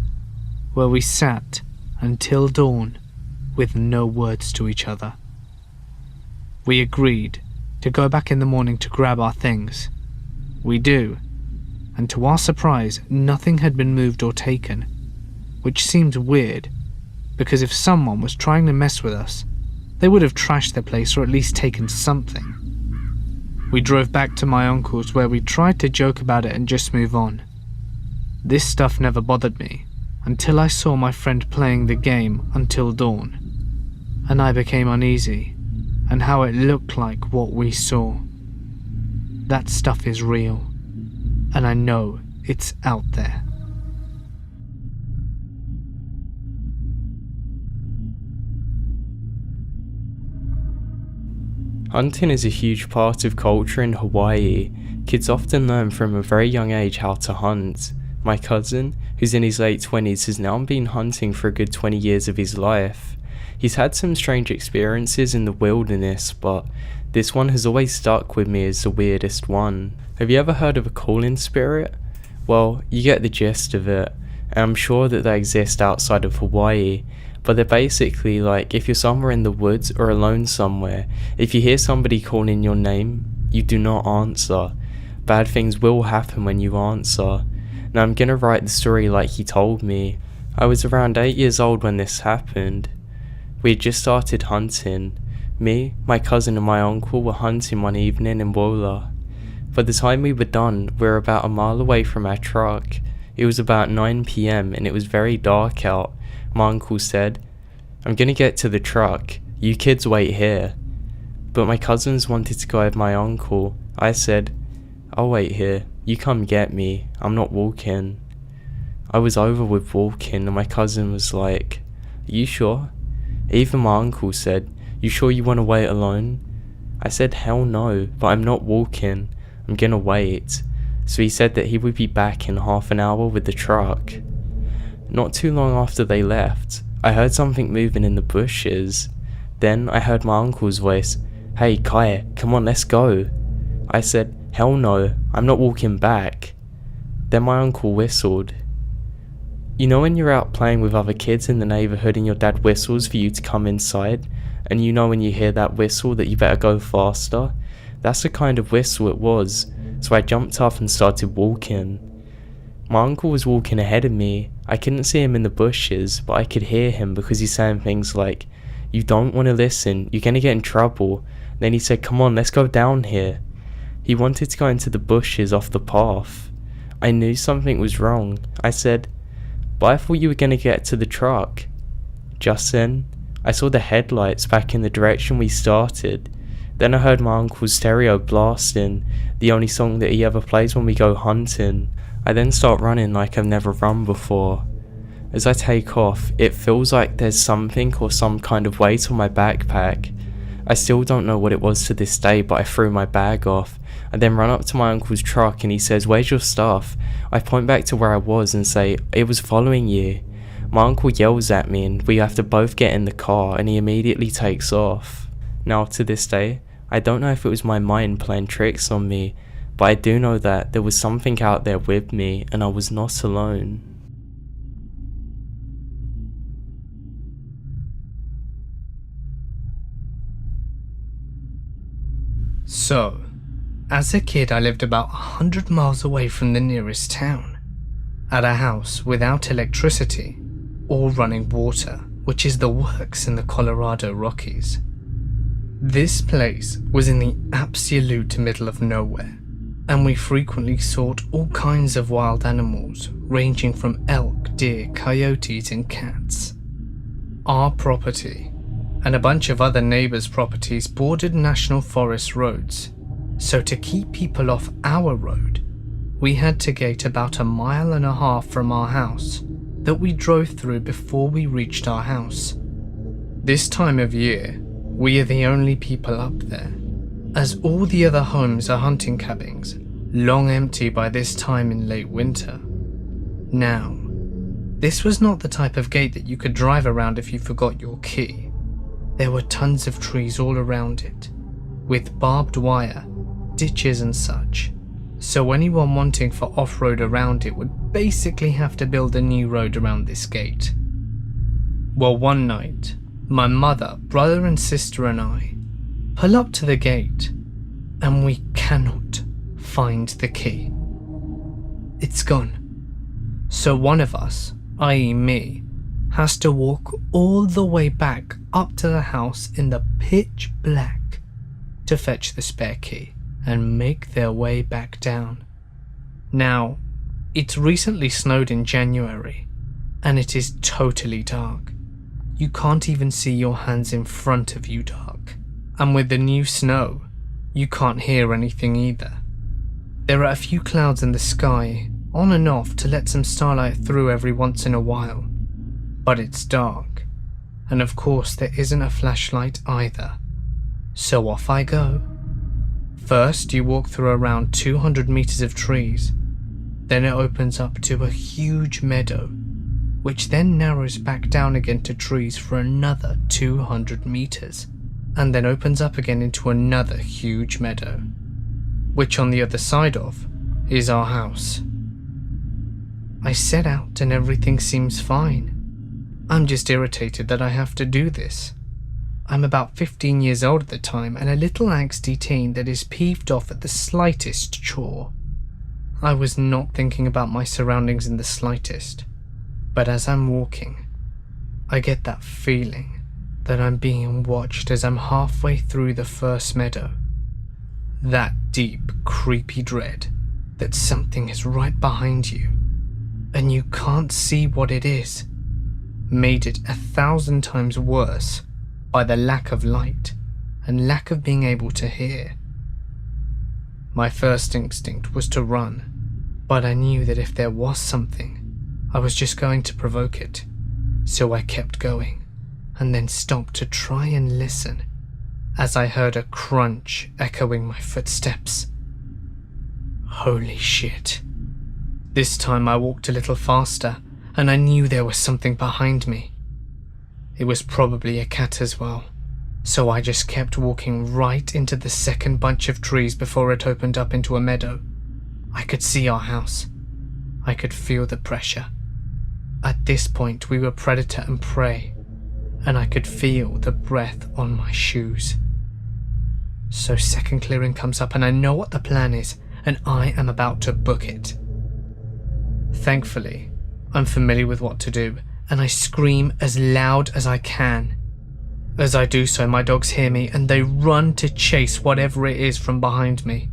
Speaker 4: where we sat until dawn with no words to each other. We agreed to go back in the morning to grab our things. We do, and to our surprise, nothing had been moved or taken, which seemed weird, because if someone was trying to mess with us, they would have trashed the place or at least taken something. We drove back to my uncle's where we tried to joke about it and just move on. This stuff never bothered me, until I saw my friend playing the game Until Dawn, and I became uneasy, and how it looked like what we saw. That stuff is real, and I know it's out there.
Speaker 2: Hunting is a huge part of culture in Hawaii. Kids often learn from a very young age how to hunt. My cousin, who's in his late 20s, has now been hunting for a good 20 years of his life. He's had some strange experiences in the wilderness, but this one has always stuck with me as the weirdest one. Have you ever heard of a calling spirit? Well, you get the gist of it, and I'm sure that they exist outside of Hawaii, but they're basically like if you're somewhere in the woods or alone somewhere, if you hear somebody calling your name, you do not answer. Bad things will happen when you answer. Now I'm gonna write the story like he told me. I was around 8 years old when this happened. We had just started hunting. Me, my cousin and my uncle were hunting one evening in Wola. By the time we were done, we were about a mile away from our truck. It was about 9 PM and it was very dark out. My uncle said, "I'm gonna get to the truck, you kids wait here." but my cousins wanted to go with my uncle. I said, "I'll wait here, you come get me, I'm not walking." I was over with walking and my cousin was like, "Are you sure?" Even my uncle said, "You sure you want to wait alone?" I said, "Hell no, but I'm not walking, I'm gonna wait." So he said that he would be back in half an hour with the truck. Not too long after they left, I heard something moving in the bushes. Then I heard my uncle's voice, "Hey Kai, come on, let's go." I said, "Hell no, I'm not walking back." Then my uncle whistled. You know when you're out playing with other kids in the neighbourhood and your dad whistles for you to come inside, and you know when you hear that whistle that you better go faster? That's the kind of whistle it was, so I jumped up and started walking. My uncle was walking ahead of me. I couldn't see him in the bushes, but I could hear him because he's saying things like, "You don't want to listen, you're going to get in trouble." Then he said, "Come on, let's go down here." He wanted to go into the bushes off the path. I knew something was wrong. I said, "But I thought you were going to get to the truck." Just then, I saw the headlights back in the direction we started. Then I heard my uncle's stereo blasting, the only song that he ever plays when we go hunting. I then start running like I've never run before. As I take off, it feels like there's something or some kind of weight on my backpack. I still don't know what it was to this day, but I threw my bag off. I then run up to my uncle's truck and he says, "Where's your stuff?" I point back to where I was and say, "It was following you." My uncle yells at me and we have to both get in the car and he immediately takes off. Now to this day, I don't know if it was my mind playing tricks on me, but I do know that there was something out there with me and I was not alone.
Speaker 4: So, as a kid I lived about 100 miles away from the nearest town, at a house without electricity or running water, which is the works in the Colorado Rockies. This place was in the absolute middle of nowhere, and we frequently sought all kinds of wild animals, ranging from elk, deer, coyotes and cats. Our property and a bunch of other neighbours' properties bordered national forest roads, so to keep people off our road, we had to gate about 1.5 miles from our house that we drove through before we reached our house. This time of year, we are the only people up there, as all the other homes are hunting cabins, long empty by this time in late winter. Now, this was not the type of gate that you could drive around if you forgot your key. There were tons of trees all around it, with barbed wire, ditches and such, so anyone wanting for off-road around it would basically have to build a new road around this gate. Well, one night, my mother, brother and sister and I pull up to the gate and we cannot find the key. It's gone. So one of us, i.e. me, has to walk all the way back up to the house in the pitch black to fetch the spare key and make their way back down. Now, it's recently snowed in January and it is totally dark. You can't even see your hands in front of you dark, and with the new snow, you can't hear anything either. There are a few clouds in the sky, on and off to let some starlight through every once in a while, but it's dark, and of course there isn't a flashlight either. So off I go. First you walk through around 200 meters of trees, then it opens up to a huge meadow, which then narrows back down again to trees for another 200 meters, and then opens up again into another huge meadow, which on the other side of is our house. I set out and everything seems fine. I'm just irritated that I have to do this. I'm about 15 years old at the time and a little angsty teen that is peeved off at the slightest chore. I was not thinking about my surroundings in the slightest. But as I'm walking, I get that feeling that I'm being watched as I'm halfway through the first meadow. That deep, creepy dread that something is right behind you, and you can't see what it is, made it 1,000 times worse by the lack of light and lack of being able to hear. My first instinct was to run, but I knew that if there was something, I was just going to provoke it, so I kept going, and then stopped to try and listen, as I heard a crunch echoing my footsteps. Holy shit. This time I walked a little faster, and I knew there was something behind me. It was probably a cat as well, so I just kept walking right into the second bunch of trees before it opened up into a meadow. I could see our house. I could feel the pressure. At this point we were predator and prey, and I could feel the breath on my shoes. So second clearing comes up and I know what the plan is, and I am about to book it. Thankfully, I'm familiar with what to do, and I scream as loud as I can. As I do so, my dogs hear me and they run to chase whatever it is from behind me.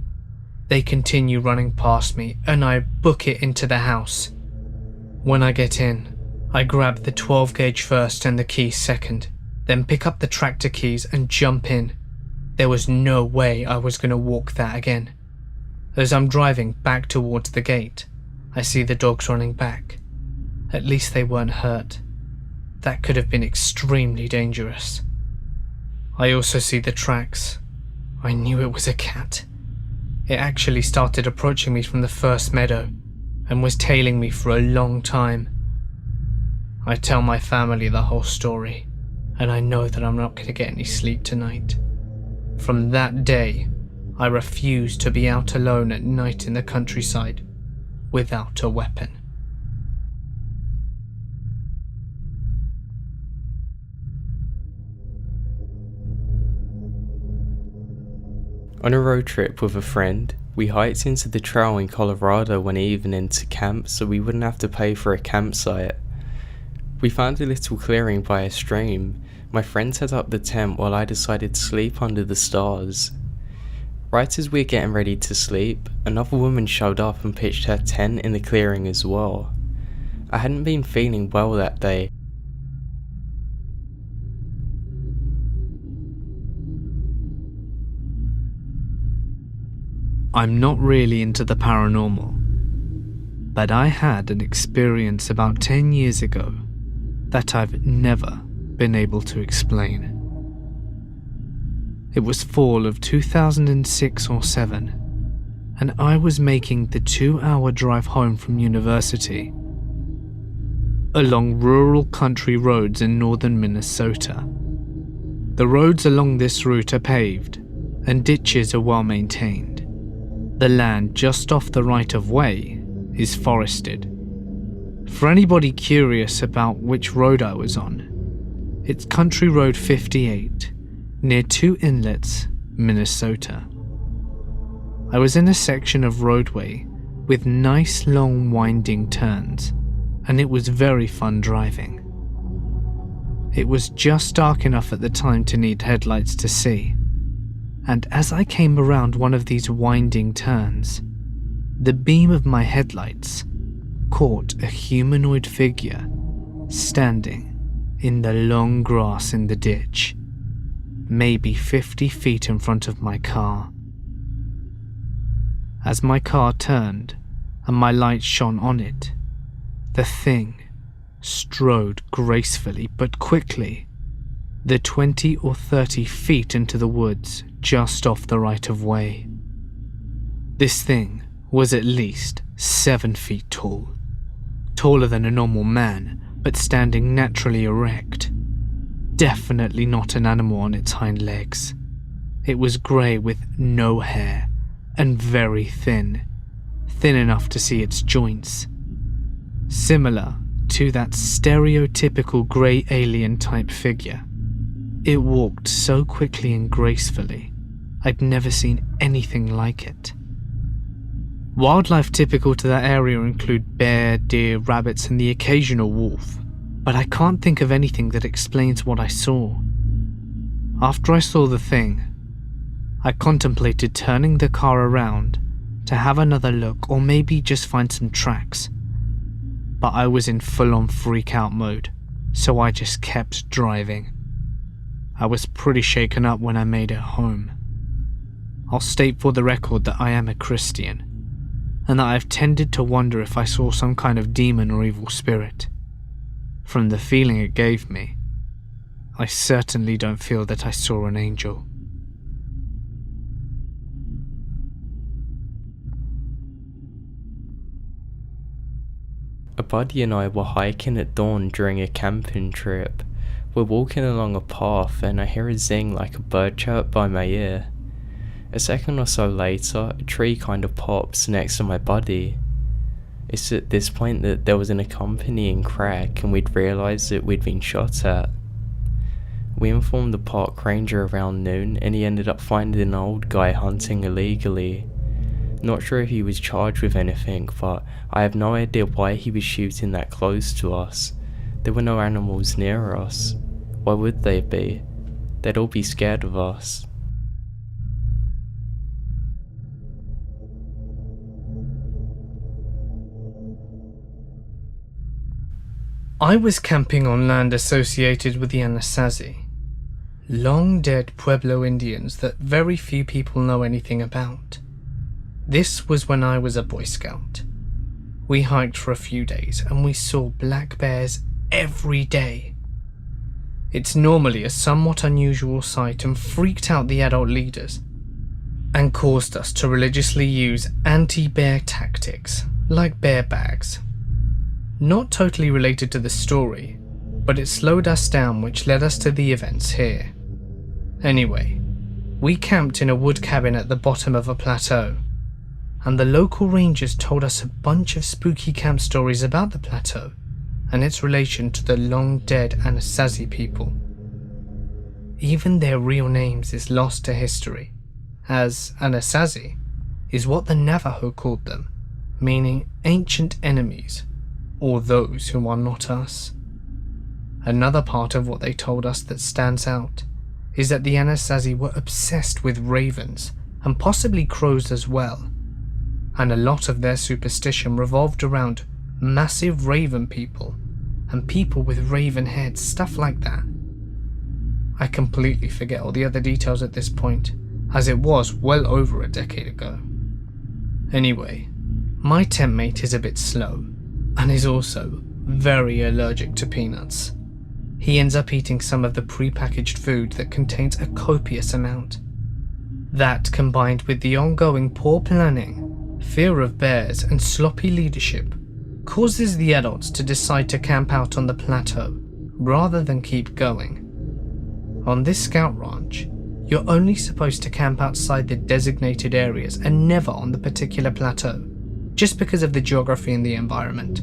Speaker 4: They continue running past me and I book it into the house. When I get in, I grab the 12 gauge first and the keys second, then pick up the tractor keys and jump in. There was no way I was going to walk that again. As I'm driving back towards the gate, I see the dogs running back. At least they weren't hurt. That could have been extremely dangerous. I also see the tracks. I knew it was a cat. It actually started approaching me from the first meadow and was tailing me for a long time. I tell my family the whole story, and I know that I'm not going to get any sleep tonight. From that day, I refused to be out alone at night in the countryside without a weapon.
Speaker 2: On a road trip with a friend, we hiked into the trail in Colorado one evening to camp so we wouldn't have to pay for a campsite. We found a little clearing by a stream. My friend set up the tent while I decided to sleep under the stars. Right as we were getting ready to sleep, another woman showed up and pitched her tent in the clearing as well. I hadn't been feeling well that day.
Speaker 4: I'm not really into the paranormal, but I had an experience about 10 years ago that I've never been able to explain. It was fall of 2006 or 7, and I was making the 2-hour drive home from university along rural country roads in northern Minnesota. The roads along this route are paved and ditches are well maintained. The land just off the right-of-way is forested. For anybody curious about which road I was on, it's Country Road 58, near Two Inlets, Minnesota. I was in a section of roadway with nice long winding turns, and it was very fun driving. It was just dark enough at the time to need headlights to see, and as I came around one of these winding turns, the beam of my headlights caught a humanoid figure standing in the long grass in the ditch, maybe 50 feet in front of my car. As my car turned and my light shone on it, the thing strode gracefully but quickly the 20 or 30 feet into the woods just off the right-of-way. This thing was at least 7 feet tall, taller than a normal man, but standing naturally erect. Definitely not an animal on its hind legs. It was grey with no hair and very thin enough to see its joints. Similar to that stereotypical grey alien type figure. It walked so quickly and gracefully, I'd never seen anything like it. Wildlife typical to that area include bear, deer, rabbits, and the occasional wolf, but I can't think of anything that explains what I saw. After I saw the thing, I contemplated turning the car around to have another look or maybe just find some tracks, but I was in full-on freak-out mode, so I just kept driving. I was pretty shaken up when I made it home. I'll state for the record that I am a Christian, and that I've tended to wonder if I saw some kind of demon or evil spirit. From the feeling it gave me, I certainly don't feel that I saw an angel.
Speaker 2: A buddy and I were hiking at dawn during a camping trip. We're walking along a path and I hear a zing like a bird chirp by my ear. A second or so later, a tree kind of pops next to my buddy. It's at this point that there was an accompanying crack and we'd realised that we'd been shot at. We informed the park ranger around noon and he ended up finding an old guy hunting illegally. Not sure if he was charged with anything, but I have no idea why he was shooting that close to us. There were no animals near us. Why would they be? They'd all be scared of us.
Speaker 4: I was camping on land associated with the Anasazi, long dead Pueblo Indians that very few people know anything about. This was when I was a Boy Scout. We hiked for a few days and we saw black bears every day. It's normally a somewhat unusual sight and freaked out the adult leaders and caused us to religiously use anti-bear tactics like bear bags. Not totally related to the story, but it slowed us down, which led us to the events here. Anyway, we camped in a wood cabin at the bottom of a plateau, and the local rangers told us a bunch of spooky camp stories about the plateau and its relation to the long-dead Anasazi people. Even their real names is lost to history, as Anasazi is what the Navajo called them, meaning ancient enemies, or those who are not us. Another part of what they told us that stands out is that the Anasazi were obsessed with ravens, and possibly crows as well, and a lot of their superstition revolved around massive raven people, and people with raven heads, stuff like that. I completely forget all the other details at this point, as it was well over a decade ago. Anyway, my tent mate is a bit slow, and is also very allergic to peanuts. He ends up eating some of the pre-packaged food that contains a copious amount. That, combined with the ongoing poor planning, fear of bears, and sloppy leadership, causes the adults to decide to camp out on the plateau rather than keep going. On this scout ranch, you're only supposed to camp outside the designated areas and never on the particular plateau, just because of the geography and the environment.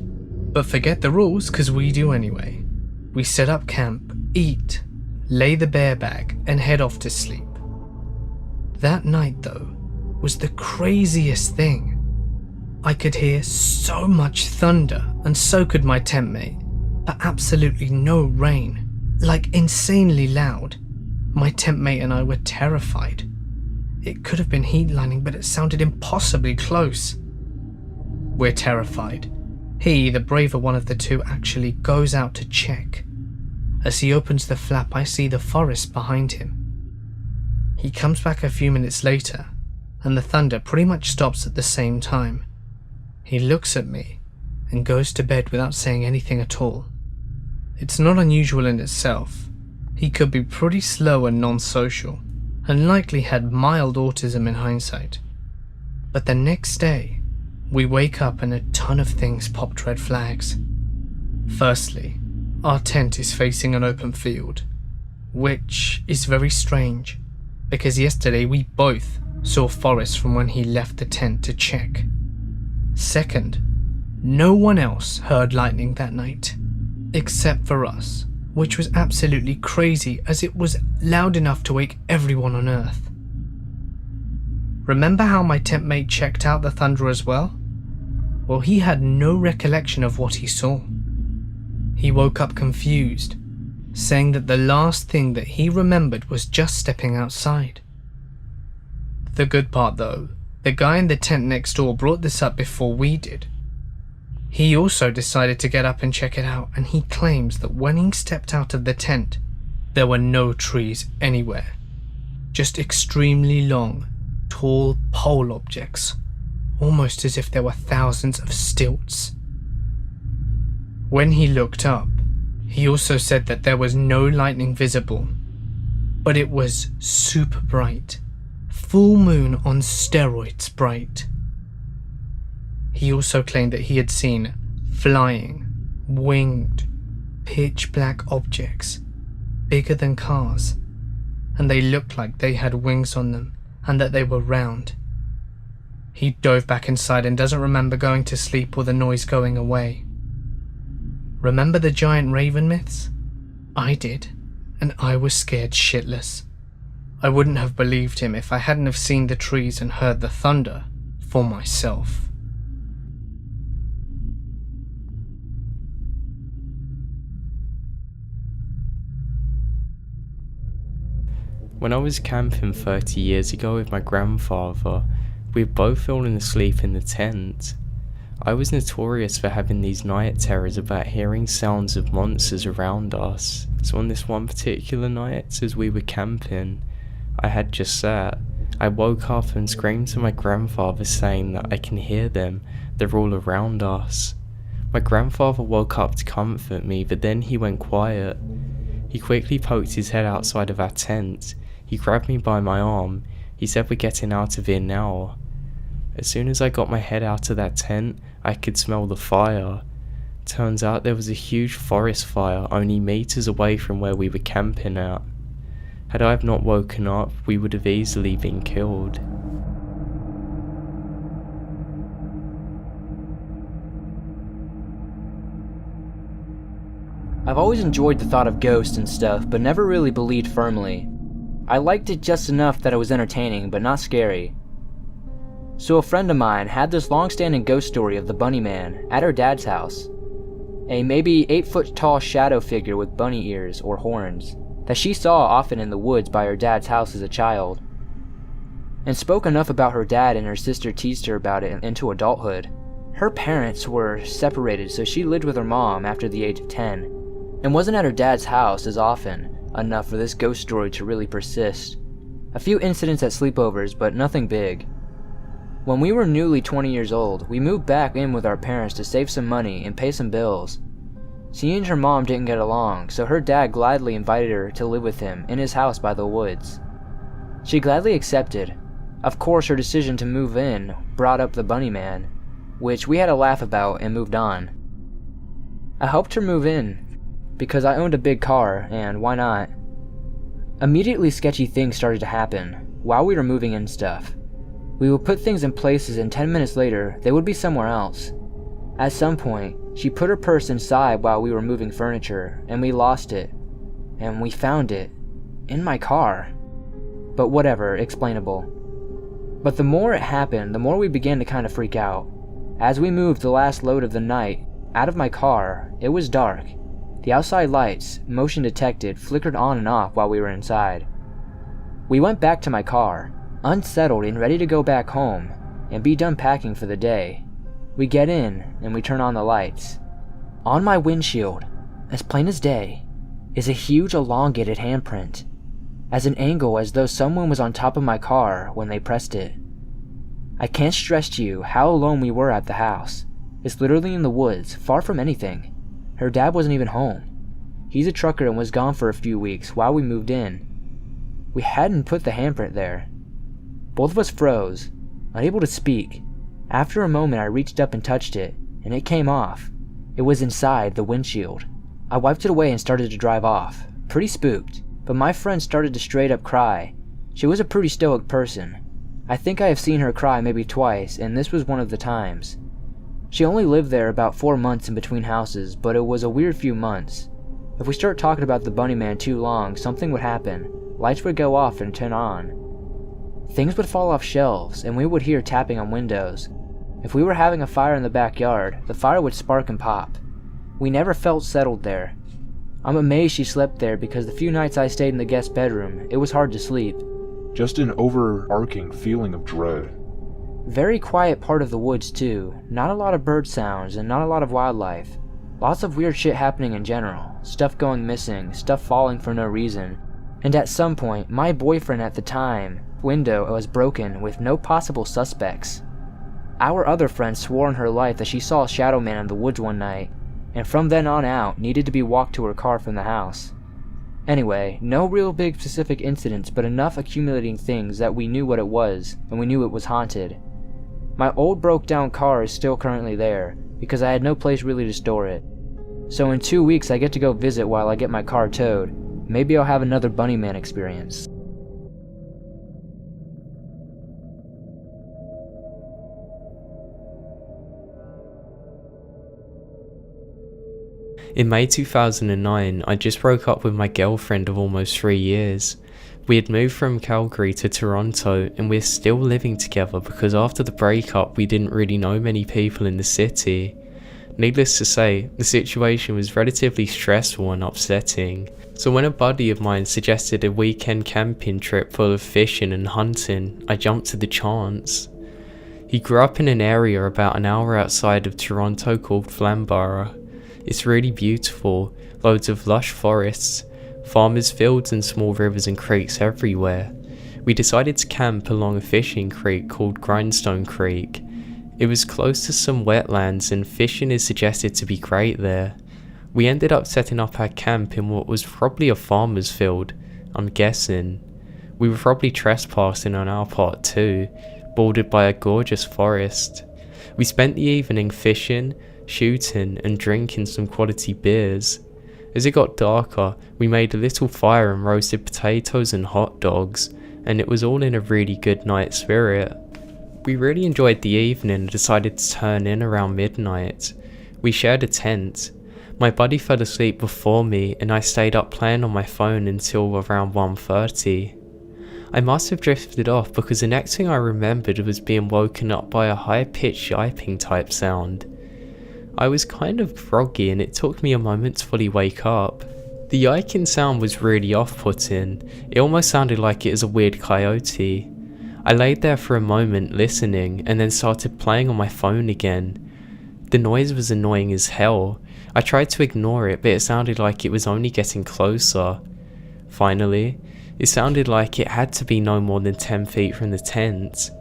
Speaker 4: But forget the rules, because we do anyway. We set up camp, eat, lay the bear bag, and head off to sleep. That night, though, was the craziest thing. I could hear so much thunder, and so could my tent mate, but absolutely no rain, like insanely loud. My tent mate and I were terrified. It could have been heat lining, but it sounded impossibly close. We're terrified. He, the braver one of the two, actually goes out to check. As he opens the flap, I see the forest behind him. He comes back a few minutes later, and the thunder pretty much stops at the same time. He looks at me and goes to bed without saying anything at all. It's not unusual in itself. He could be pretty slow and non-social, and likely had mild autism in hindsight. But the next day, we wake up and a ton of things popped red flags. Firstly, our tent is facing an open field, which is very strange, because yesterday we both saw Forrest from when he left the tent to check. Second, no one else heard lightning that night, except for us, which was absolutely crazy as it was loud enough to wake everyone on Earth. Remember how my tent mate checked out the thunder as well? Well, he had no recollection of what he saw. He woke up confused, saying that the last thing that he remembered was just stepping outside. The good part though, the guy in the tent next door brought this up before we did. He also decided to get up and check it out, and he claims that when he stepped out of the tent, There were no trees anywhere, just extremely long, tall pole objects, almost as if there were thousands of stilts. When he looked up, he also said that there was no lightning visible, but it was super bright, full moon on steroids bright. He also claimed that he had seen flying, winged, pitch black objects, bigger than cars, and they looked like they had wings on them and that they were round. He dove back inside and doesn't remember going to sleep or the noise going away. Remember the giant raven myths? I did, and I was scared shitless. I wouldn't have believed him if I hadn't have seen the trees and heard the thunder for myself.
Speaker 2: When I was camping 30 years ago with my grandfather, we had both fallen asleep in the tent. I was notorious for having these night terrors about hearing sounds of monsters around us, so on this one particular night as we were camping, I had just that. I woke up and screamed to my grandfather saying that I can hear them, they're all around us. My grandfather woke up to comfort me, but then he went quiet. He quickly poked his head outside of our tent. He grabbed me by my arm. He said, "We're getting out of here now." As soon as I got my head out of that tent, I could smell the fire. Turns out there was a huge forest fire only meters away from where we were camping at. Had I not woken up, we would have easily been killed.
Speaker 1: I've always enjoyed the thought of ghosts and stuff, but never really believed firmly. I liked it just enough that it was entertaining, but not scary. So a friend of mine had this long-standing ghost story of the Bunny Man at her dad's house. A maybe 8-foot tall shadow figure with bunny ears or horns that she saw often in the woods by her dad's house as a child. And spoke enough about her dad, and her sister teased her about it into adulthood. Her parents were separated, so she lived with her mom after the age of 10, and wasn't at her dad's house as often enough for this ghost story to really persist. A few incidents at sleepovers, but nothing big. When we were newly 20 years old, we moved back in with our parents to save some money and pay some bills. She and her mom didn't get along, so her dad gladly invited her to live with him in his house by the woods. She gladly accepted. Of course, her decision to move in brought up the Bunny Man, which we had a laugh about and moved on. I helped her move in because I owned a big car, and why not? Immediately sketchy things started to happen while we were moving in stuff. We would put things in places, and 10 minutes later, they would be somewhere else. At some point, she put her purse inside while we were moving furniture, and we lost it. And we found it in my car. But whatever, explainable. But the more it happened, the more we began to kind of freak out. As we moved the last load of the night out of my car, it was dark. The outside lights, motion detected, flickered on and off while we were inside. We went back to my car, unsettled and ready to go back home and be done packing for the day. We get in and we turn on the lights. On my windshield, as plain as day, is a huge elongated handprint, as an angle as though someone was on top of my car when they pressed it. I can't stress to you how alone we were at the house. It's literally in the woods, far from anything. Her dad wasn't even home. He's a trucker and was gone for a few weeks while we moved in. We hadn't put the handprint there. Both of us froze, unable to speak. After a moment, I reached up and touched it, and it came off. It was inside the windshield. I wiped it away and started to drive off, pretty spooked, but my friend started to straight up cry. She was a pretty stoic person. I think I have seen her cry maybe twice, and this was one of the times. She only lived there about 4 months in between houses, but it was a weird few months. If we start talking about the Bunny Man too long, something would happen. Lights would go off and turn on. Things would fall off shelves, and we would hear tapping on windows. If we were having a fire in the backyard, the fire would spark and pop. We never felt settled there. I'm amazed she slept there because the few nights I stayed in the guest bedroom, it was hard to sleep.
Speaker 3: Just an overarching feeling of dread.
Speaker 1: Very quiet part of the woods too, not a lot of bird sounds and not a lot of wildlife. Lots of weird shit happening in general, stuff going missing, stuff falling for no reason, and at some point, my boyfriend at the time window was broken with no possible suspects. Our other friend swore on her life that she saw a shadow man in the woods one night, and from then on out needed to be walked to her car from the house. Anyway, no real big specific incidents, but enough accumulating things that we knew what it was, and we knew it was haunted. My old broke down car is still currently there, because I had no place really to store it. So in 2 weeks I get to go visit while I get my car towed. Maybe I'll have another Bunny Man experience.
Speaker 2: In May 2009, I just broke up with my girlfriend of almost 3 years. We had moved from Calgary to Toronto and we're still living together because after the breakup we didn't really know many people in the city. Needless to say, the situation was relatively stressful and upsetting. So when a buddy of mine suggested a weekend camping trip full of fishing and hunting, I jumped to the chance. He grew up in an area about an hour outside of Toronto called Flamborough. It's really beautiful, loads of lush forests, farmers' fields and small rivers and creeks everywhere. We decided to camp along a fishing creek called Grindstone Creek. It was close to some wetlands and fishing is suggested to be great there. We ended up setting up our camp in what was probably a farmer's field, I'm guessing. We were probably trespassing on our part too, bordered by a gorgeous forest. We spent the evening fishing, shooting and drinking some quality beers. As it got darker, we made a little fire and roasted potatoes and hot dogs, and it was all in a really good night spirit. We really enjoyed the evening and decided to turn in around midnight. We shared a tent. My buddy fell asleep before me and I stayed up playing on my phone until around 1:30. I must have drifted off because the next thing I remembered was being woken up by a high-pitched yiping type sound. I was kind of groggy and it took me a moment to fully wake up. The yiking sound was really off-putting. It almost sounded like it was a weird coyote. I laid there for a moment listening and then started playing on my phone again. The noise was annoying as hell. I tried to ignore it, but it sounded like it was only getting closer. Finally, it sounded like it had to be no more than 10 feet from the tent.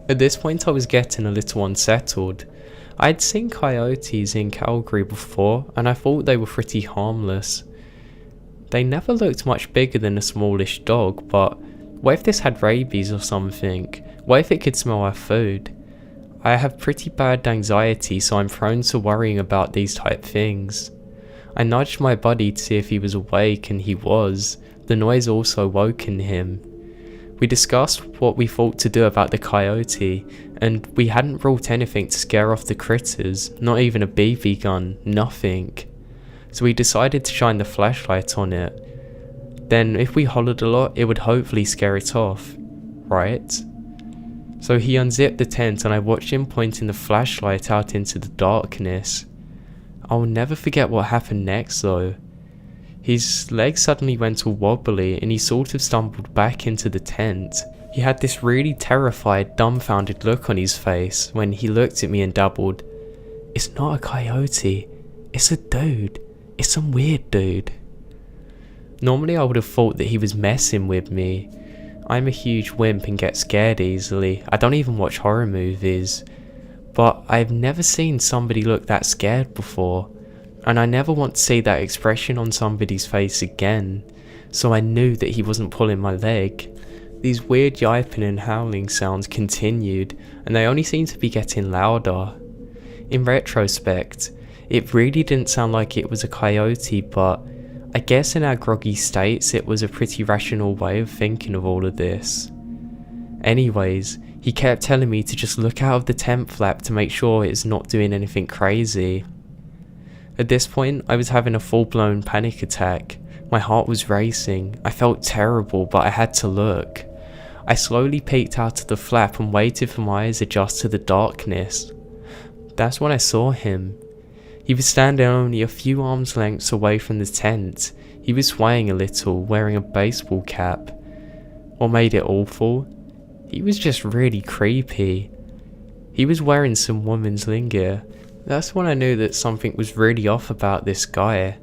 Speaker 2: At this point I was getting a little unsettled. I'd seen coyotes in Calgary before and I thought they were pretty harmless. They never looked much bigger than a smallish dog, but what if this had rabies or something? What if it could smell our food? I have pretty bad anxiety, so I'm prone to worrying about these type things. I nudged my buddy to see if he was awake and he was. The noise also woken him. We discussed what we thought to do about the coyote, and we hadn't brought anything to scare off the critters, not even a BB gun, nothing. So we decided to shine the flashlight on it. Then if we hollered a lot, it would hopefully scare it off, right? So he unzipped the tent and I watched him pointing the flashlight out into the darkness. I'll never forget what happened next though. His legs suddenly went all wobbly and he sort of stumbled back into the tent. He had this really terrified, dumbfounded look on his face when he looked at me and dabbled, "It's not a coyote, it's a dude, it's some weird dude." Normally I would have thought that he was messing with me. I'm a huge wimp and get scared easily. I don't even watch horror movies. But I've never seen somebody look that scared before. And I never want to see that expression on somebody's face again. So I knew that he wasn't pulling my leg. These weird yiping and howling sounds continued, and they only seemed to be getting louder. In retrospect, it really didn't sound like it was a coyote, but I guess in our groggy states it was a pretty rational way of thinking of all of this. Anyways, he kept telling me to just look out of the tent flap to make sure it's not doing anything crazy. At this point, I was having a full-blown panic attack. My heart was racing. I felt terrible, but I had to look. I slowly peeked out of the flap and waited for my eyes to adjust to the darkness. That's when I saw him. He was standing only a few arms lengths away from the tent. He was swaying a little, wearing a baseball cap. What made it awful? He was just really creepy. He was wearing some woman's gear, That's when I knew that something was really off about this guy.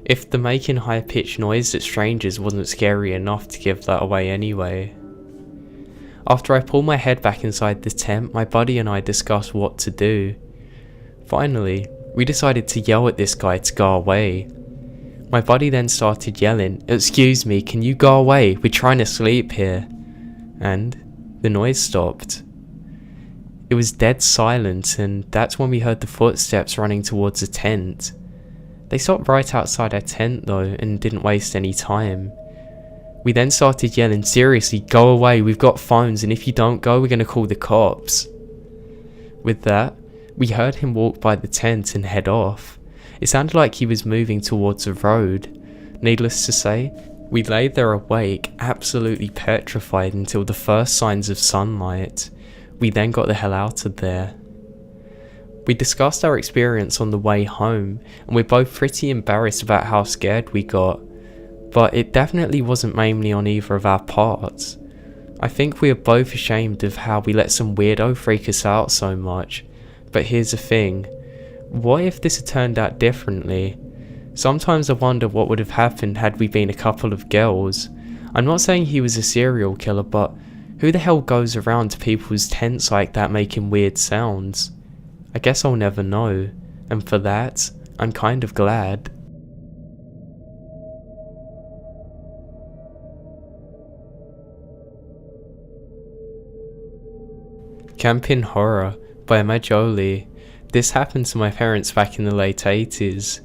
Speaker 2: If the making high-pitched noise at strangers wasn't scary enough to give that away anyway. After I pulled my head back inside the tent, my buddy and I discussed what to do. Finally, we decided to yell at this guy to go away. My buddy then started yelling, "Excuse me, can you go away? We're trying to sleep here." And the noise stopped. It was dead silent, and that's when we heard the footsteps running towards the tent. They stopped right outside our tent though, and didn't waste any time. We then started yelling, "Seriously, go away, we've got phones, and if you don't go, we're gonna call the cops." With that, we heard him walk by the tent and head off. It sounded like he was moving towards the road. Needless to say, we lay there awake, absolutely petrified until the first signs of sunlight. We then got the hell out of there. We discussed our experience on the way home, and we're both pretty embarrassed about how scared we got, but it definitely wasn't mainly on either of our parts. I think we are both ashamed of how we let some weirdo freak us out so much, but here's the thing, what if this had turned out differently? Sometimes I wonder what would have happened had we been a couple of girls. I'm not saying he was a serial killer, but who the hell goes around to people's tents like that making weird sounds? I guess I'll never know, and for that, I'm kind of glad. Camping Horror by Apocaly. This happened to my parents back in the late 80s.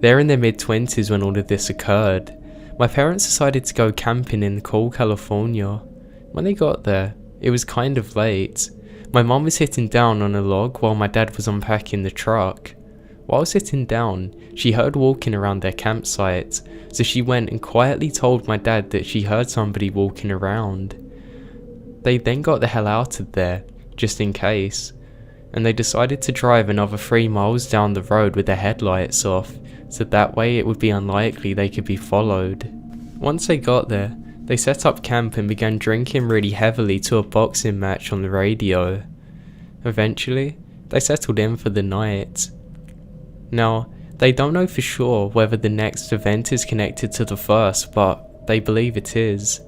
Speaker 2: They're in their mid-20s when all of this occurred. My parents decided to go camping in cool California. When they got there, it was kind of late. My mum was sitting down on a log while my dad was unpacking the truck. While sitting down, she heard walking around their campsite, so she went and quietly told my dad that she heard somebody walking around. They then got the hell out of there, just in case, and they decided to drive another 3 miles down the road with their headlights off, so that way it would be unlikely they could be followed. Once they got there, they set up camp and began drinking really heavily to a boxing match on the radio. Eventually, they settled in for the night. Now, they don't know for sure whether the next event is connected to the first, but they believe it is.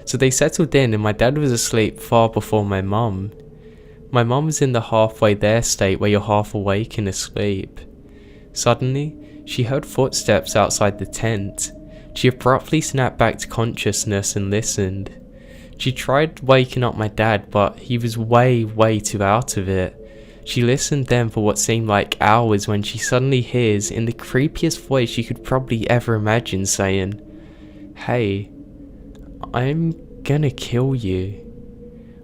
Speaker 2: So they settled in and my dad was asleep far before my mum. My mum was in the halfway there state where you're half awake and asleep. Suddenly, she heard footsteps outside the tent. She abruptly snapped back to consciousness and listened. She tried waking up my dad, but he was way too out of it. She listened then for what seemed like hours when she suddenly hears, in the creepiest voice you could probably ever imagine, saying, "Hey, I'm gonna kill you."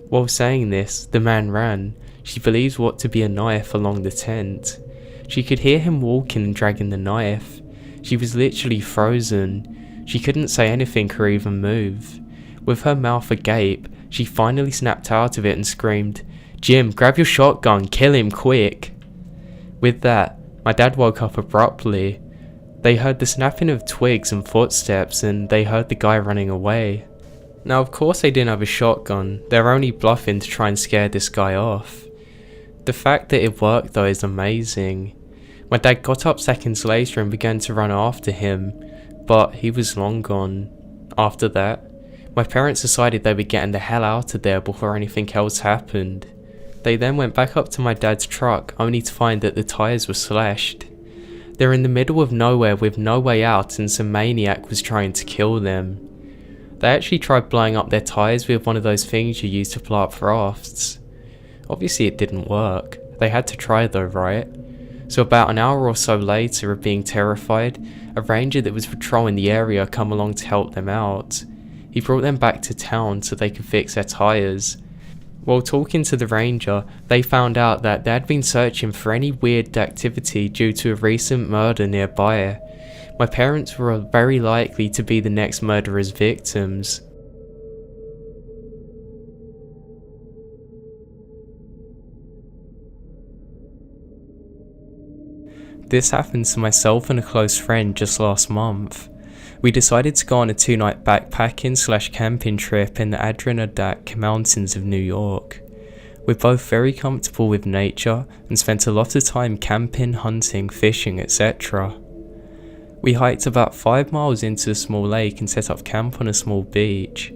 Speaker 2: While saying this, the man ran. She believes what to be a knife along the tent. She could hear him walking and dragging the knife. She was literally frozen. She couldn't say anything or even move. With her mouth agape, she finally snapped out of it and screamed, "Jim, grab your shotgun, kill him quick." With that, my dad woke up abruptly. They heard the snapping of twigs and footsteps, and they heard the guy running away. Now of course they didn't have a shotgun, they're only bluffing to try and scare this guy off. The fact that it worked though is amazing. My dad got up seconds later and began to run after him, but he was long gone. After that, my parents decided they were getting the hell out of there before anything else happened. They then went back up to my dad's truck only to find that the tyres were slashed. They're in the middle of nowhere with no way out and some maniac was trying to kill them. They actually tried blowing up their tyres with one of those things you use to blow up rafts. Obviously it didn't work. They had to try though, right? So about an hour or so later of being terrified, a ranger that was patrolling the area came along to help them out. He brought them back to town so they could fix their tyres. While talking to the ranger, they found out that they had been searching for any weird activity due to a recent murder nearby. My parents were very likely to be the next murderer's victims. This happened to myself and a close friend just last month. We decided to go on a 2-night backpacking/camping trip in the Adirondack Mountains of New York. We're both very comfortable with nature and spent a lot of time camping, hunting, fishing, etc. We hiked about 5 miles into a small lake and set up camp on a small beach.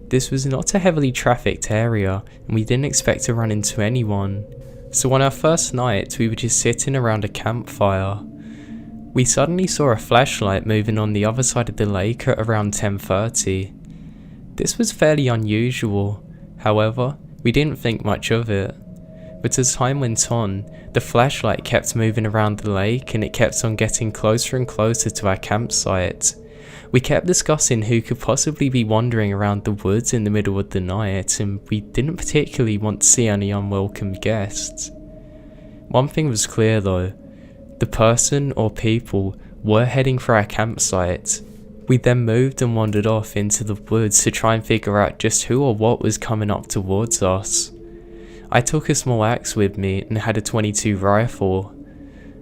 Speaker 2: This was not a heavily trafficked area and we didn't expect to run into anyone. So on our first night we were just sitting around a campfire. We suddenly saw a flashlight moving on the other side of the lake at around 10:30. This was fairly unusual, however, we didn't think much of it. But as time went on, the flashlight kept moving around the lake and it kept on getting closer and closer to our campsite. We kept discussing who could possibly be wandering around the woods in the middle of the night, and we didn't particularly want to see any unwelcome guests. One thing was clear though, the person or people were heading for our campsite. We then moved and wandered off into the woods to try and figure out just who or what was coming up towards us. I took a small axe with me and had a .22 rifle.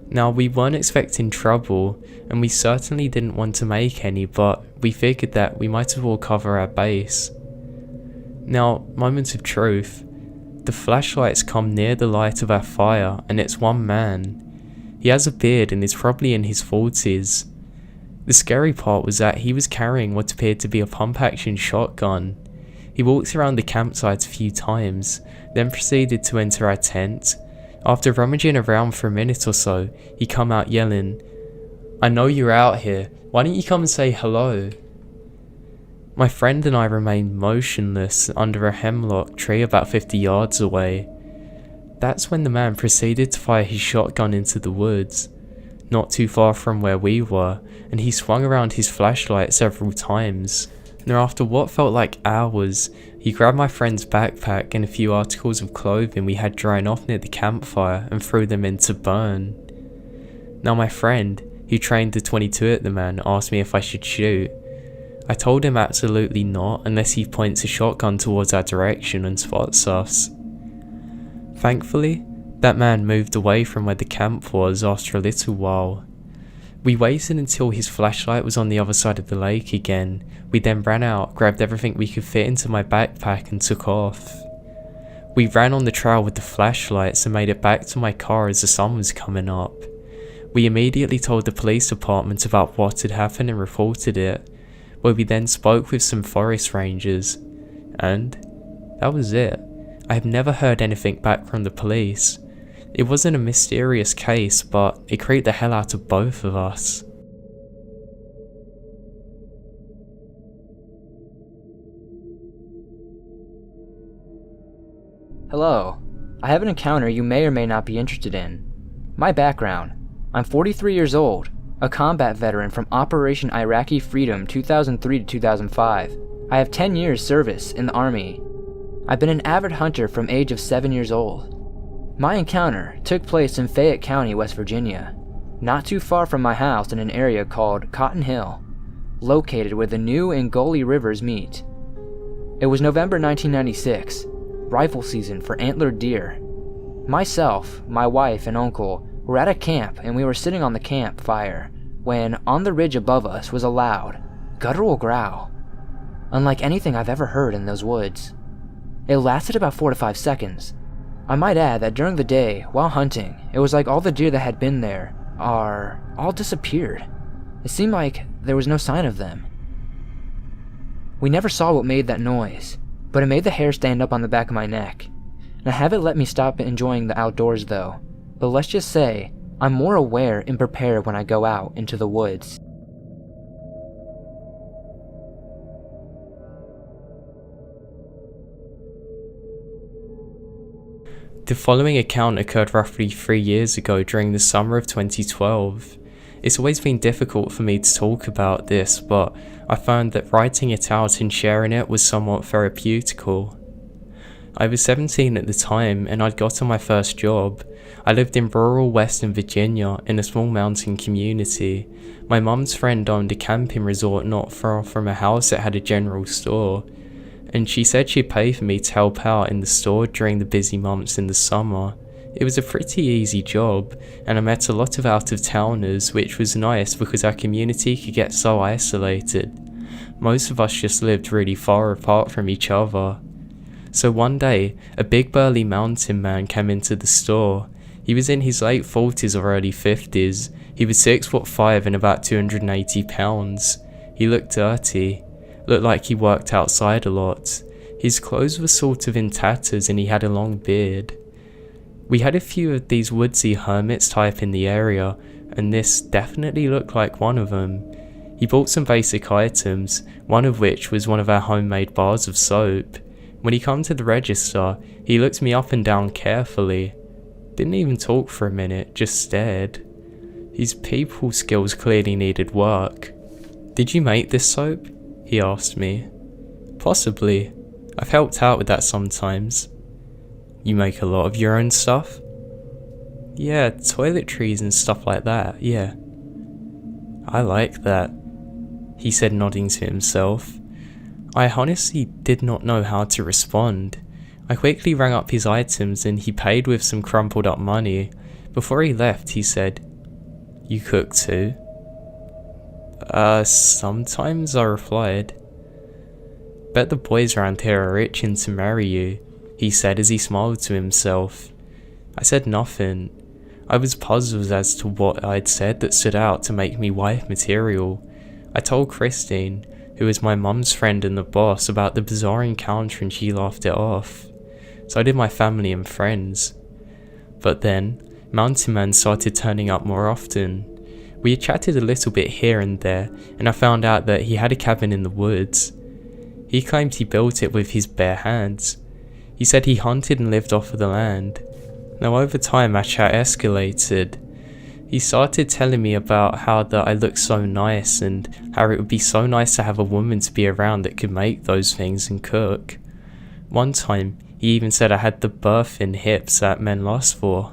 Speaker 2: Now we weren't expecting trouble and we certainly didn't want to make any, but we figured that we might as well cover our base. Now, moment of truth, the flashlights come near the light of our fire and it's one man. He has a beard and is probably in his 40s. The scary part was that he was carrying what appeared to be a pump-action shotgun. He walked around the campsite a few times, then proceeded to enter our tent. After rummaging around for a minute or so, he come out yelling, "I know you're out here, why don't you come and say hello?" My friend and I remained motionless under a hemlock tree about 50 yards away. That's when the man proceeded to fire his shotgun into the woods, not too far from where we were, and he swung around his flashlight several times. Now after what felt like hours, he grabbed my friend's backpack and a few articles of clothing we had drying off near the campfire and threw them in to burn. Now my friend, who trained the .22 at the man, asked me if I should shoot. I told him absolutely not unless he points a shotgun towards our direction and spots us. Thankfully, that man moved away from where the camp was after a little while. We waited until his flashlight was on the other side of the lake again. We then ran out, grabbed everything we could fit into my backpack and took off. We ran on the trail with the flashlights and made it back to my car as the sun was coming up. We immediately told the police department about what had happened and reported it, where we then spoke with some forest rangers. And that was it. I have never heard anything back from the police. It wasn't a mysterious case, but it creeped the hell out of both of us.
Speaker 1: Hello. I have an encounter you may or may not be interested in. My background: I'm 43 years old, a combat veteran from Operation Iraqi Freedom 2003 to 2005. I have 10 years service in the Army. I've been an avid hunter from age of 7 years old. My encounter took place in Fayette County, West Virginia, not too far from my house in an area called Cotton Hill, located where the New and Gully rivers meet. It was November 1996, rifle season for antlered deer. Myself, my wife, and uncle were at a camp and we were sitting on the campfire when on the ridge above us was a loud, guttural growl, unlike anything I've ever heard in those woods. It lasted about 4 to 5 seconds. I might add that during the day, while hunting, it was like all the deer that had been there all disappeared. It seemed like there was no sign of them. We never saw what made that noise, but it made the hair stand up on the back of my neck. And I haven't let me stop enjoying the outdoors though, but let's just say, I'm more aware and prepared when I go out into the woods.
Speaker 2: The following account occurred roughly 3 years ago during the summer of 2012. It's always been difficult for me to talk about this, but I found that writing it out and sharing it was somewhat therapeutical. I was 17 at the time and I'd gotten my first job. I lived in rural Western Virginia in a small mountain community. My mum's friend owned a camping resort not far from a house that had a general store, and she said she'd pay for me to help out in the store during the busy months in the summer. It was a pretty easy job, and I met a lot of out-of-towners, which was nice because our community could get so isolated. Most of us just lived really far apart from each other. So one day, a big burly mountain man came into the store. He was in his late 40s or early 50s. He was 6'5" and about 280 pounds. He looked dirty, looked like he worked outside a lot. His clothes were sort of in tatters and he had a long beard. We had a few of these woodsy hermits type in the area, and this definitely looked like one of them. He bought some basic items, one of which was one of our homemade bars of soap. When he came to the register, he looked me up and down carefully. Didn't even talk for a minute, just stared. His people skills clearly needed work. "Did you make this soap?" he asked me. "Possibly. I've helped out with that sometimes." "You make a lot of your own stuff?" "Yeah, toiletries and stuff like that, yeah." "I like that," he said, nodding to himself. I honestly did not know how to respond. I quickly rang up his items and he paid with some crumpled up money. Before he left, he said, "You cook too?" Sometimes," I replied. "Bet the boys around here are itching to marry you," he said as he smiled to himself. I said nothing. I was puzzled as to what I'd said that stood out to make me wife material. I told Christine, who is my mum's friend and the boss, about the bizarre encounter and she laughed it off. So did my family and friends. But then, Mountain Man started turning up more often. We had chatted a little bit here and there, and I found out that he had a cabin in the woods. He claimed he built it with his bare hands. He said he hunted and lived off of the land. Now over time our chat escalated. He started telling me about how that I looked so nice and how it would be so nice to have a woman to be around that could make those things and cook. One time, he even said I had the birthing hips that men lust for.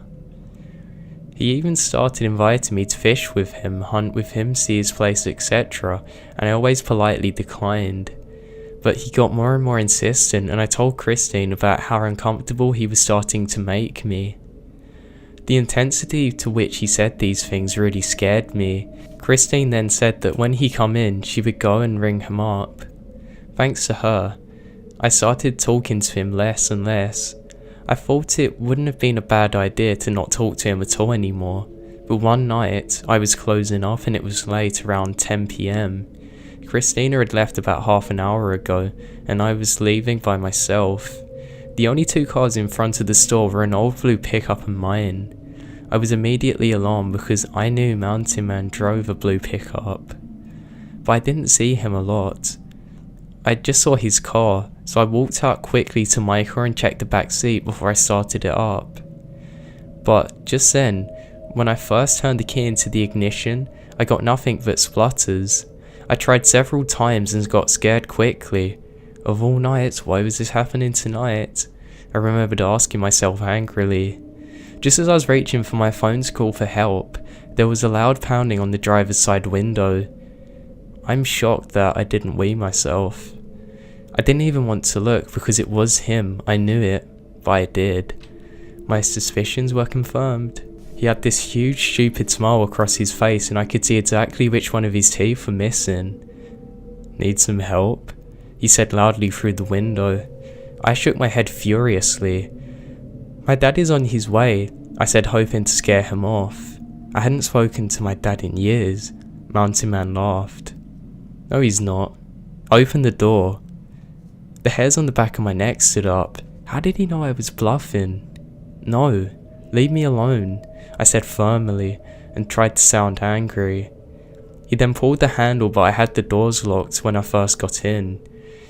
Speaker 2: He even started inviting me to fish with him, hunt with him, see his place, etc., and I always politely declined. But he got more and more insistent, and I told Christine about how uncomfortable he was starting to make me. The intensity to which he said these things really scared me. Christine then said that when he come in, she would go and ring him up. Thanks to her, I started talking to him less and less. I thought it wouldn't have been a bad idea to not talk to him at all anymore, but one night I was closing off and it was late, around 10 PM. Christina had left about half an hour ago, and I was leaving by myself. The only two cars in front of the store were an old blue pickup and mine. I was immediately alarmed because I knew Mountain Man drove a blue pickup, but I didn't see him a lot. I just saw his car, so I walked out quickly to my car and checked the back seat before I started it up. But just then, when I first turned the key into the ignition, I got nothing but splutters. I tried several times and got scared quickly. Of all nights, why was this happening tonight? I remembered asking myself angrily. Just as I was reaching for my phone to call for help, there was a loud pounding on the driver's side window. I'm shocked that I didn't wee myself. I didn't even want to look because it was him, I knew it, but I did. My suspicions were confirmed. He had this huge stupid smile across his face and I could see exactly which one of his teeth were missing. "Need some help?" he said loudly through the window. I shook my head furiously. "My dad is on his way," I said, hoping to scare him off. I hadn't spoken to my dad in years. Mountain Man laughed. "No, he's not." I opened the door. The hairs on the back of my neck stood up. How did he know I was bluffing? "No, leave me alone," I said firmly and tried to sound angry. He then pulled the handle, but I had the doors locked when I first got in.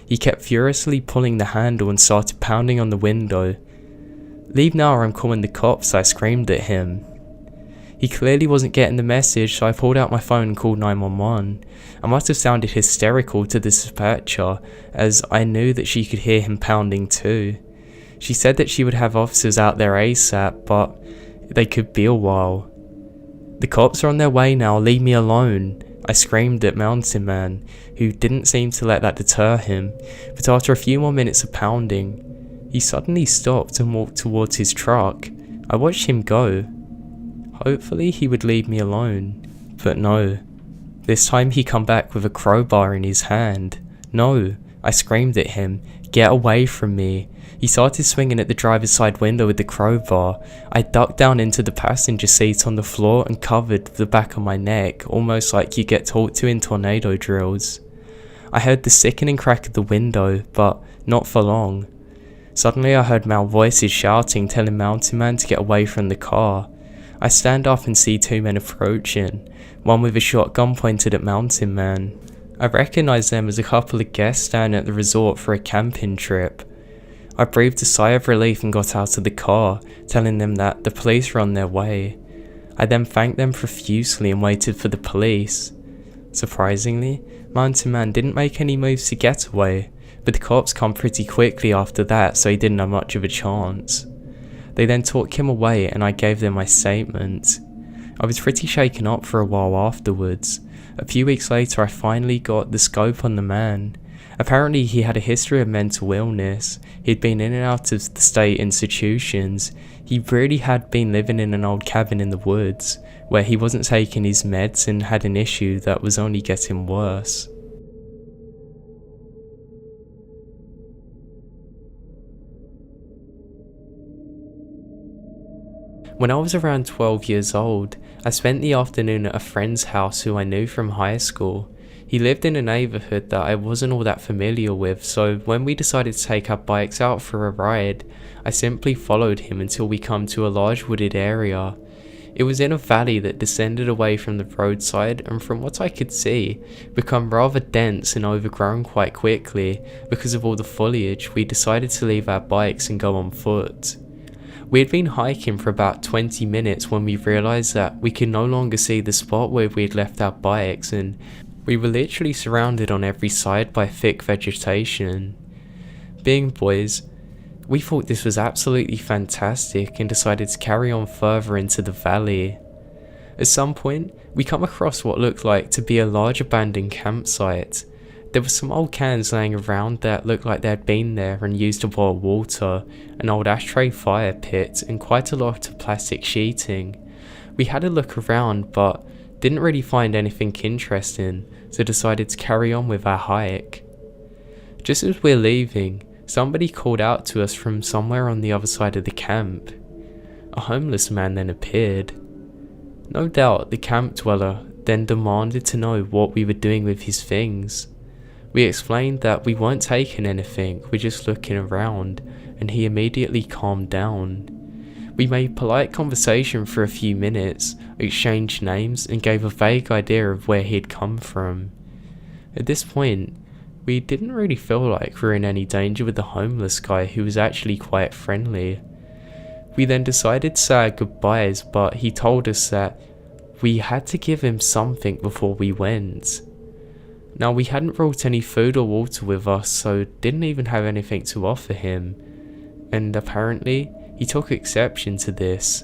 Speaker 2: He kept furiously pulling the handle and started pounding on the window. "Leave now or I'm calling the cops," I screamed at him. He clearly wasn't getting the message, so I pulled out my phone and called 911. I must have sounded hysterical to the dispatcher, as I knew that she could hear him pounding too. She said that she would have officers out there ASAP, but they could be a while. "The cops are on their way now, leave me alone," I screamed at Mountain Man, who didn't seem to let that deter him, but after a few more minutes of pounding, he suddenly stopped and walked towards his truck. I watched him go. Hopefully he would leave me alone, but no. This time he come back with a crowbar in his hand. No, I screamed at him, "Get away from me." He started swinging at the driver's side window with the crowbar. I ducked down into the passenger seat on the floor and covered the back of my neck, almost like you get taught to in tornado drills. I heard the sickening crack of the window, but not for long. Suddenly I heard male voices shouting, telling Mountain Man to get away from the car. I stand up and see two men approaching, one with a shotgun pointed at Mountain Man. I recognise them as a couple of guests staying at the resort for a camping trip. I breathed a sigh of relief and got out of the car, telling them that the police were on their way. I then thanked them profusely and waited for the police. Surprisingly, Mountain Man didn't make any moves to get away, but the cops come pretty quickly after that, so he didn't have much of a chance. They then took him away and I gave them my statement. I was pretty shaken up for a while afterwards. A few weeks later I finally got the scope on the man. Apparently he had a history of mental illness. He'd been in and out of the state institutions. He really had been living in an old cabin in the woods, where he wasn't taking his meds and had an issue that was only getting worse. When I was around 12 years old, I spent the afternoon at a friend's house who I knew from high school. He lived in a neighbourhood that I wasn't all that familiar with, so when we decided to take our bikes out for a ride, I simply followed him until we come to a large wooded area. It was in a valley that descended away from the roadside and from what I could see, become rather dense and overgrown quite quickly. Because of all the foliage, we decided to leave our bikes and go on foot. We had been hiking for about 20 minutes when we realised that we could no longer see the spot where we had left our bikes, and we were literally surrounded on every side by thick vegetation. Being boys, we thought this was absolutely fantastic and decided to carry on further into the valley. At some point, we come across what looked like to be a large abandoned campsite. There were some old cans laying around that looked like they had been there and used to boil water, an old ashtray fire pit, and quite a lot of plastic sheeting. We had a look around but didn't really find anything interesting, so decided to carry on with our hike. Just as we're leaving, somebody called out to us from somewhere on the other side of the camp. A homeless man then appeared. No doubt the camp dweller then demanded to know what we were doing with his things. We explained that we weren't taking anything, we're just looking around, and he immediately calmed down. We made polite conversation for a few minutes, exchanged names, and gave a vague idea of where he had come from. At this point, we didn't really feel like we were in any danger with the homeless guy, who was actually quite friendly. We then decided to say our goodbyes, but he told us that we had to give him something before we went. Now, we hadn't brought any food or water with us, so didn't even have anything to offer him, and apparently he took exception to this.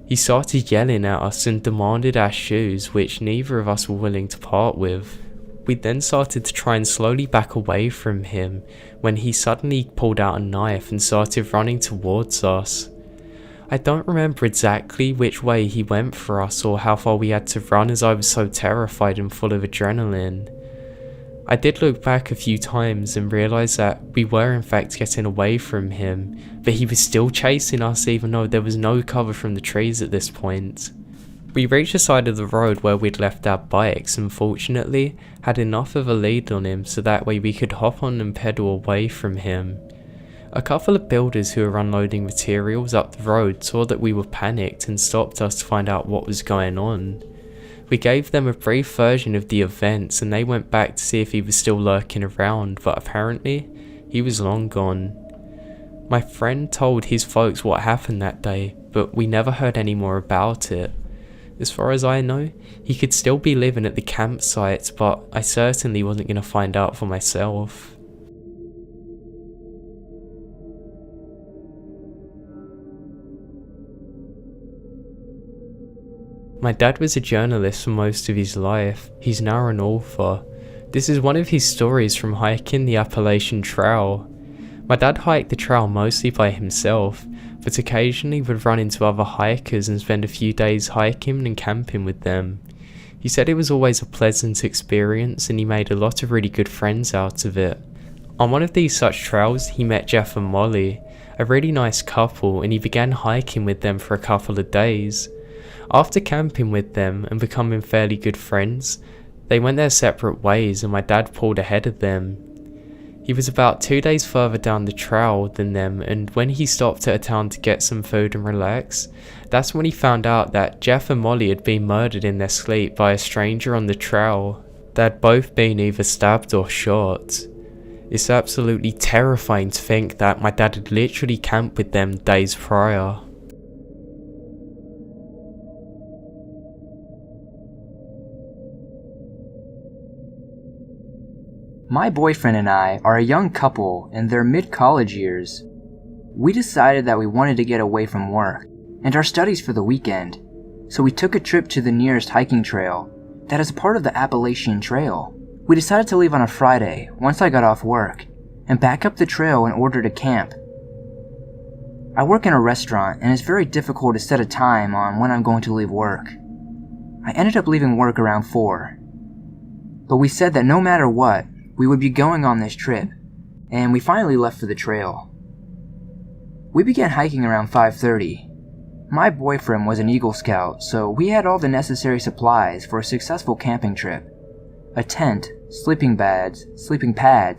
Speaker 2: He started yelling at us and demanded our shoes, which neither of us were willing to part with. We then started to try and slowly back away from him when he suddenly pulled out a knife and started running towards us. I don't remember exactly which way he went for us or how far we had to run, as I was so terrified and full of adrenaline. I did look back a few times and realised that we were in fact getting away from him, but he was still chasing us even though there was no cover from the trees at this point. We reached the side of the road where we'd left our bikes and fortunately had enough of a lead on him so that way we could hop on and pedal away from him. A couple of builders who were unloading materials up the road saw that we were panicked and stopped us to find out what was going on. We gave them a brief version of the events and they went back to see if he was still lurking around, but apparently he was long gone. My friend told his folks what happened that day, but we never heard any more about it. As far as I know, he could still be living at the campsite, but I certainly wasn't going to find out for myself. My dad was a journalist for most of his life. He's now an author. This is one of his stories from hiking the Appalachian Trail. My dad hiked the trail mostly by himself, but occasionally would run into other hikers and spend a few days hiking and camping with them. He said it was always a pleasant experience and he made a lot of really good friends out of it. On one of these such trails, he met Jeff and Molly, a really nice couple, and he began hiking with them for a couple of days. After camping with them and becoming fairly good friends, they went their separate ways and my dad pulled ahead of them. He was about 2 days further down the trail than them, and when he stopped at a town to get some food and relax, that's when he found out that Jeff and Molly had been murdered in their sleep by a stranger on the trail. They had both been either stabbed or shot. It's absolutely terrifying to think that my dad had literally camped with them days prior.
Speaker 1: My boyfriend and I are a young couple in their mid-college years. We decided that we wanted to get away from work and our studies for the weekend, so we took a trip to the nearest hiking trail that is part of the Appalachian Trail. We decided to leave on a Friday once I got off work and back up the trail in order to camp. I work in a restaurant and it's very difficult to set a time on when I'm going to leave work. I ended up leaving work around 4, but we said that no matter what, we would be going on this trip, and we finally left for the trail. We began hiking around 5:30. My boyfriend was an Eagle Scout, so we had all the necessary supplies for a successful camping trip. A tent, sleeping pads,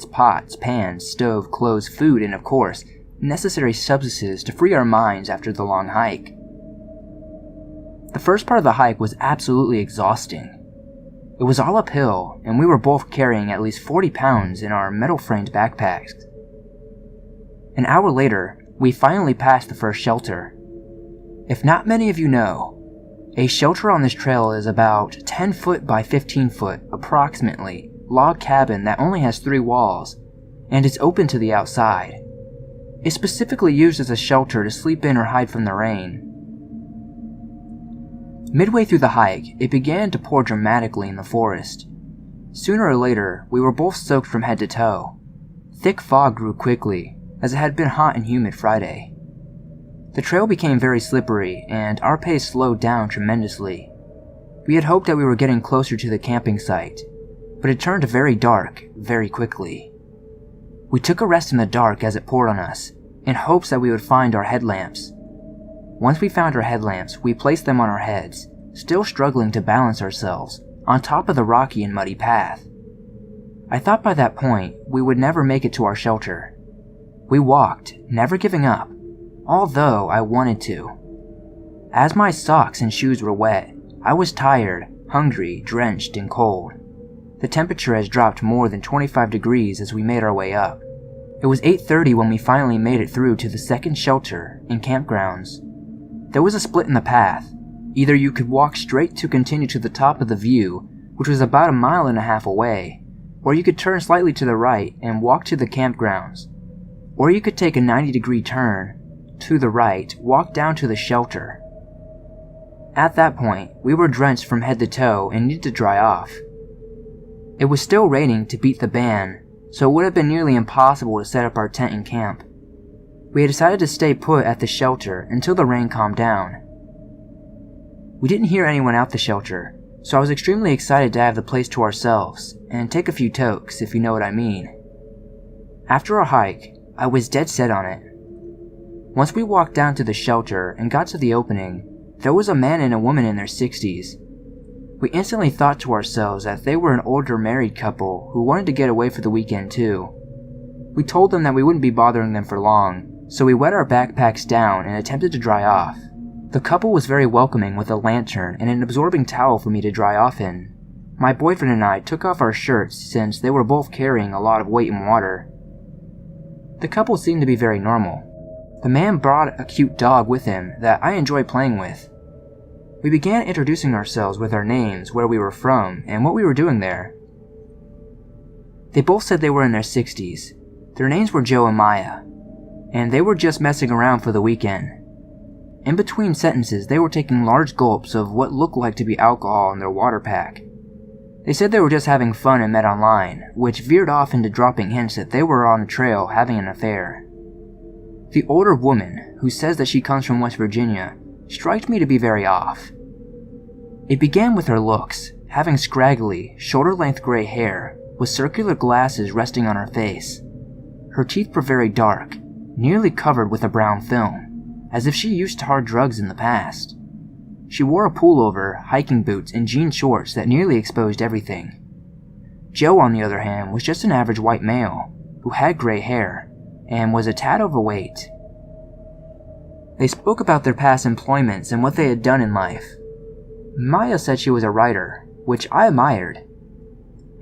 Speaker 1: pots, pans, stove, clothes, food, and of course, necessary substances to free our minds after the long hike. The first part of the hike was absolutely exhausting. It was all uphill, and we were both carrying at least 40 pounds in our metal-framed backpacks. An hour later, we finally passed the first shelter. If not many of you know, a shelter on this trail is about 10 foot by 15 foot, approximately, log cabin that only has 3 walls, and is open to the outside. It's specifically used as a shelter to sleep in or hide from the rain. Midway through the hike, it began to pour dramatically in the forest. Sooner or later, we were both soaked from head to toe. Thick fog grew quickly, as it had been hot and humid Friday. The trail became very slippery, and our pace slowed down tremendously. We had hoped that we were getting closer to the camping site, but it turned very dark very quickly. We took a rest in the dark as it poured on us, in hopes that we would find our headlamps. Once we found our headlamps, we placed them on our heads, still struggling to balance ourselves, on top of the rocky and muddy path. I thought by that point, we would never make it to our shelter. We walked, never giving up, although I wanted to. As my socks and shoes were wet, I was tired, hungry, drenched, and cold. The temperature has dropped more than 25 degrees as we made our way up. It was 8:30 when we finally made it through to the second shelter in campgrounds. There was a split in the path. Either you could walk straight to continue to the top of the view, which was about 1.5 miles away, or you could turn slightly to the right and walk to the campgrounds. Or you could take a 90-degree turn to the right, walk down to the shelter. At that point, we were drenched from head to toe and needed to dry off. It was still raining to beat the band, so it would have been nearly impossible to set up our tent and camp. We had decided to stay put at the shelter until the rain calmed down. We didn't hear anyone out the shelter, so I was extremely excited to have the place to ourselves and take a few tokes, if you know what I mean. After our hike, I was dead set on it. Once we walked down to the shelter and got to the opening, there was a man and a woman in their 60s. We instantly thought to ourselves that they were an older married couple who wanted to get away for the weekend too. We told them that we wouldn't be bothering them for long, so we wet our backpacks down and attempted to dry off. The couple was very welcoming with a lantern and an absorbing towel for me to dry off in. My boyfriend and I took off our shirts since they were both carrying a lot of weight in water. The couple seemed to be very normal. The man brought a cute dog with him that I enjoy playing with. We began introducing ourselves with our names, where we were from, and what we were doing there. They both said they were in their 60s. Their names were Joe and Maya, and they were just messing around for the weekend. In between sentences, they were taking large gulps of what looked like to be alcohol in their water pack. They said they were just having fun and met online, which veered off into dropping hints that they were on the trail having an affair. The older woman, who says that she comes from West Virginia, strikes me to be very off. It began with her looks, having scraggly, shoulder-length gray hair, with circular glasses resting on her face. Her teeth were very dark, nearly covered with a brown film, as if she used hard drugs in the past. She wore a pullover, hiking boots, and jean shorts that nearly exposed everything. Joe, on the other hand, was just an average white male, who had gray hair, and was a tad overweight. They spoke about their past employments and what they had done in life. Maya said she was a writer, which I admired.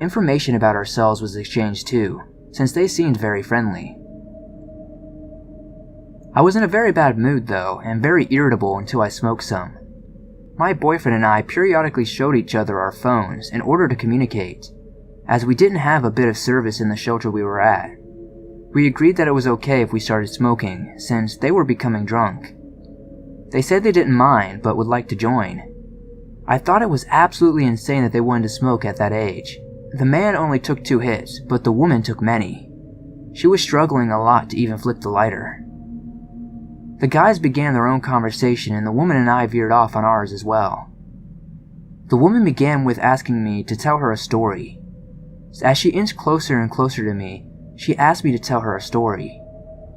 Speaker 1: Information about ourselves was exchanged too, since they seemed very friendly. I was in a very bad mood though, and very irritable until I smoked some. My boyfriend and I periodically showed each other our phones in order to communicate, as we didn't have a bit of service in the shelter we were at. We agreed that it was okay if we started smoking, since they were becoming drunk. They said they didn't mind, but would like to join. I thought it was absolutely insane that they wanted to smoke at that age. The man only took 2 hits, but the woman took many. She was struggling a lot to even flick the lighter. The guys began their own conversation, and the woman and I veered off on ours as well. The woman began with asking me to tell her a story. As she inched closer and closer to me, she asked me to tell her a story.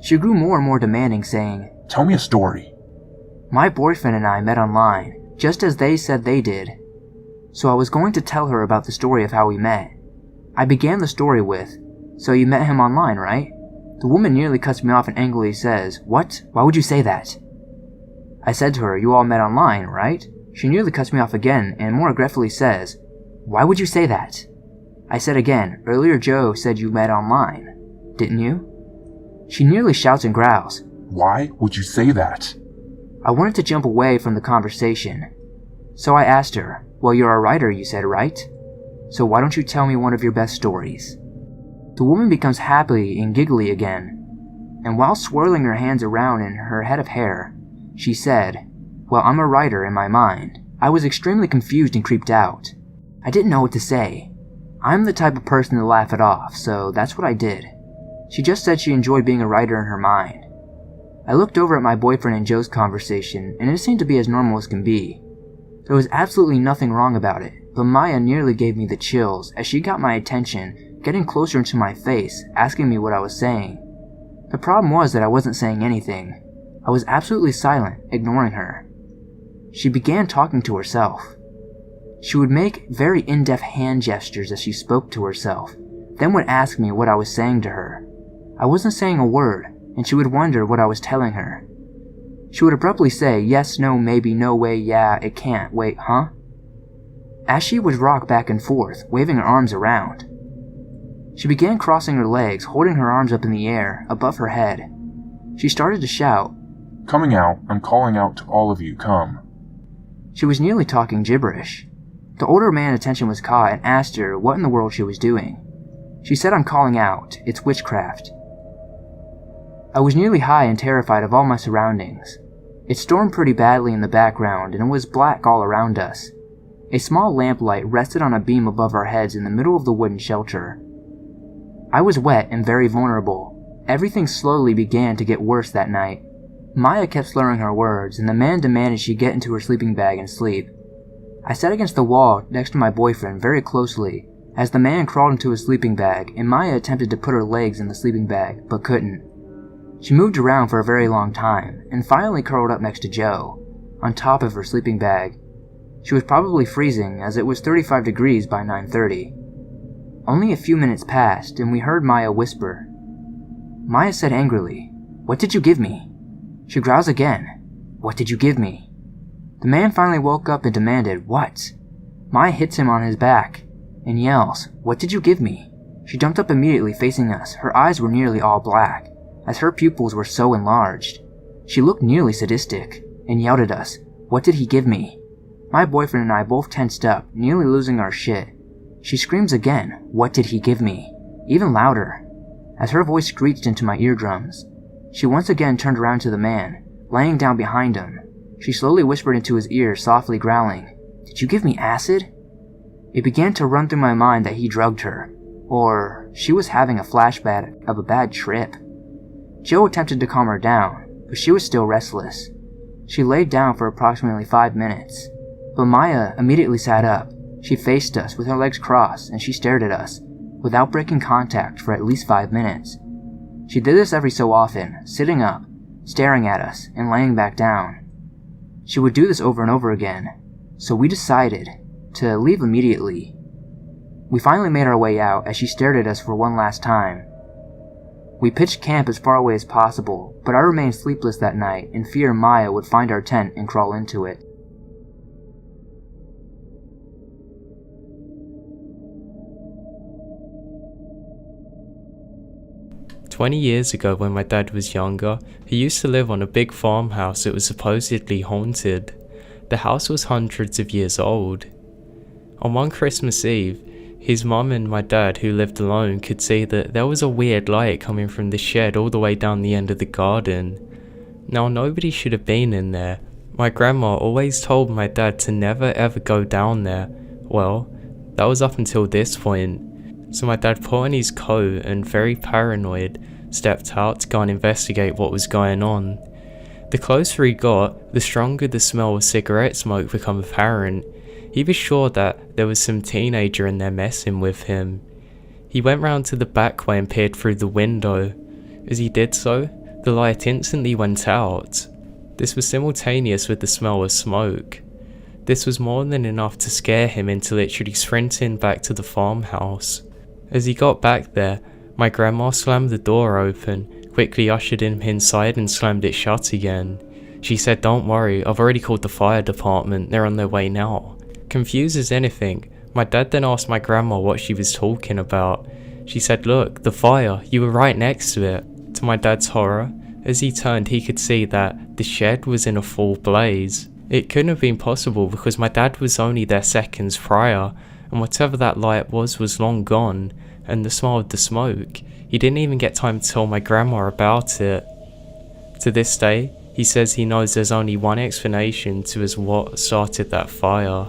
Speaker 1: She grew more and more demanding, saying,
Speaker 3: "Tell me a story."
Speaker 1: My boyfriend and I met online, just as they said they did. So I was going to tell her about the story of how we met. I began the story with, "So you met him online, right?" The woman nearly cuts me off and angrily says, "What? Why would you say that?" I said to her, "You all met online, right?" She nearly cuts me off again and more aggressively says, "Why would you say that?" I said again, "Earlier Joe said you met online, didn't you?" She nearly shouts and growls,
Speaker 3: "Why would you say that?"
Speaker 1: I wanted to jump away from the conversation. So I asked her, "Well, you're a writer, you said, right? So why don't you tell me one of your best stories?" The woman becomes happy and giggly again, and while swirling her hands around in her head of hair, she said, "Well, I'm a writer in my mind." I was extremely confused and creeped out. I didn't know what to say. I'm the type of person to laugh it off, so that's what I did. She just said she enjoyed being a writer in her mind. I looked over at my boyfriend and Joe's conversation, and it seemed to be as normal as can be. There was absolutely nothing wrong about it, but Maya nearly gave me the chills as she got my attention, getting closer into my face, asking me what I was saying. The problem was that I wasn't saying anything. I was absolutely silent, ignoring her. She began talking to herself. She would make very in-depth hand gestures as she spoke to herself, then would ask me what I was saying to her. I wasn't saying a word, and she would wonder what I was telling her. She would abruptly say, "Yes, no, maybe, no way, yeah, it can't, wait, huh?" As she would rock back and forth, waving her arms around. She began crossing her legs, holding her arms up in the air, above her head. She started to shout,
Speaker 3: "Coming out, I'm calling out to all of you, come."
Speaker 1: She was nearly talking gibberish. The older man's attention was caught and asked her what in the world she was doing. She said, "I'm calling out, it's witchcraft." I was nearly high and terrified of all my surroundings. It stormed pretty badly in the background and it was black all around us. A small lamplight rested on a beam above our heads in the middle of the wooden shelter. I was wet and very vulnerable. Everything slowly began to get worse that night. Maya kept slurring her words, and the man demanded she get into her sleeping bag and sleep. I sat against the wall next to my boyfriend very closely, as the man crawled into his sleeping bag, and Maya attempted to put her legs in the sleeping bag, but couldn't. She moved around for a very long time, and finally curled up next to Joe, on top of her sleeping bag. She was probably freezing, as it was 35 degrees by 9:30. Only a few minutes passed, and we heard Maya whisper. Maya said angrily, "What did you give me?" She growls again, "What did you give me?" The man finally woke up and demanded, "What?" Maya hits him on his back, and yells, "What did you give me?" She jumped up immediately facing us. Her eyes were nearly all black, as her pupils were so enlarged. She looked nearly sadistic, and yelled at us, "What did he give me?" My boyfriend and I both tensed up, nearly losing our shit. She screams again, "What did he give me?" even louder, as her voice screeched into my eardrums. She once again turned around to the man, laying down behind him. She slowly whispered into his ear, softly growling, "Did you give me acid?" It began to run through my mind that he drugged her, or she was having a flashback of a bad trip. Joe attempted to calm her down, but she was still restless. She laid down for approximately 5 minutes, but Maya immediately sat up. She faced us with her legs crossed, and she stared at us, without breaking contact for at least 5 minutes. She did this every so often, sitting up, staring at us, and laying back down. She would do this over and over again, so we decided to leave immediately. We finally made our way out as she stared at us for one last time. We pitched camp as far away as possible, but I remained sleepless that night in fear Maya would find our tent and crawl into it.
Speaker 2: "20 years ago, when my dad was younger, he used to live on a big farmhouse that was supposedly haunted. The house was hundreds of years old. On one Christmas Eve, his mum and my dad, who lived alone, could see that there was a weird light coming from the shed all the way down the end of the garden. Now, nobody should have been in there. My grandma always told my dad to never ever go down there. Well, that was up until this point. So my dad put on his coat and, very paranoid, stepped out to go and investigate what was going on. The closer he got, the stronger the smell of cigarette smoke became apparent. He was sure that there was some teenager in there messing with him. He went round to the back way and peered through the window. As he did so, the light instantly went out. This was simultaneous with the smell of smoke. This was more than enough to scare him into literally sprinting back to the farmhouse. As he got back there, my grandma slammed the door open, quickly ushered him inside and slammed it shut again. She said, "Don't worry, I've already called the fire department, they're on their way now." Confused as anything, my dad then asked my grandma what she was talking about. She said, "Look, the fire, you were right next to it." To my dad's horror, as he turned, he could see that the shed was in a full blaze. It couldn't have been possible because my dad was only there seconds prior, and whatever that light was long gone, and the smell of the smoke, he didn't even get time to tell my grandma about it. To this day, he says he knows there's only one explanation to as what started that fire.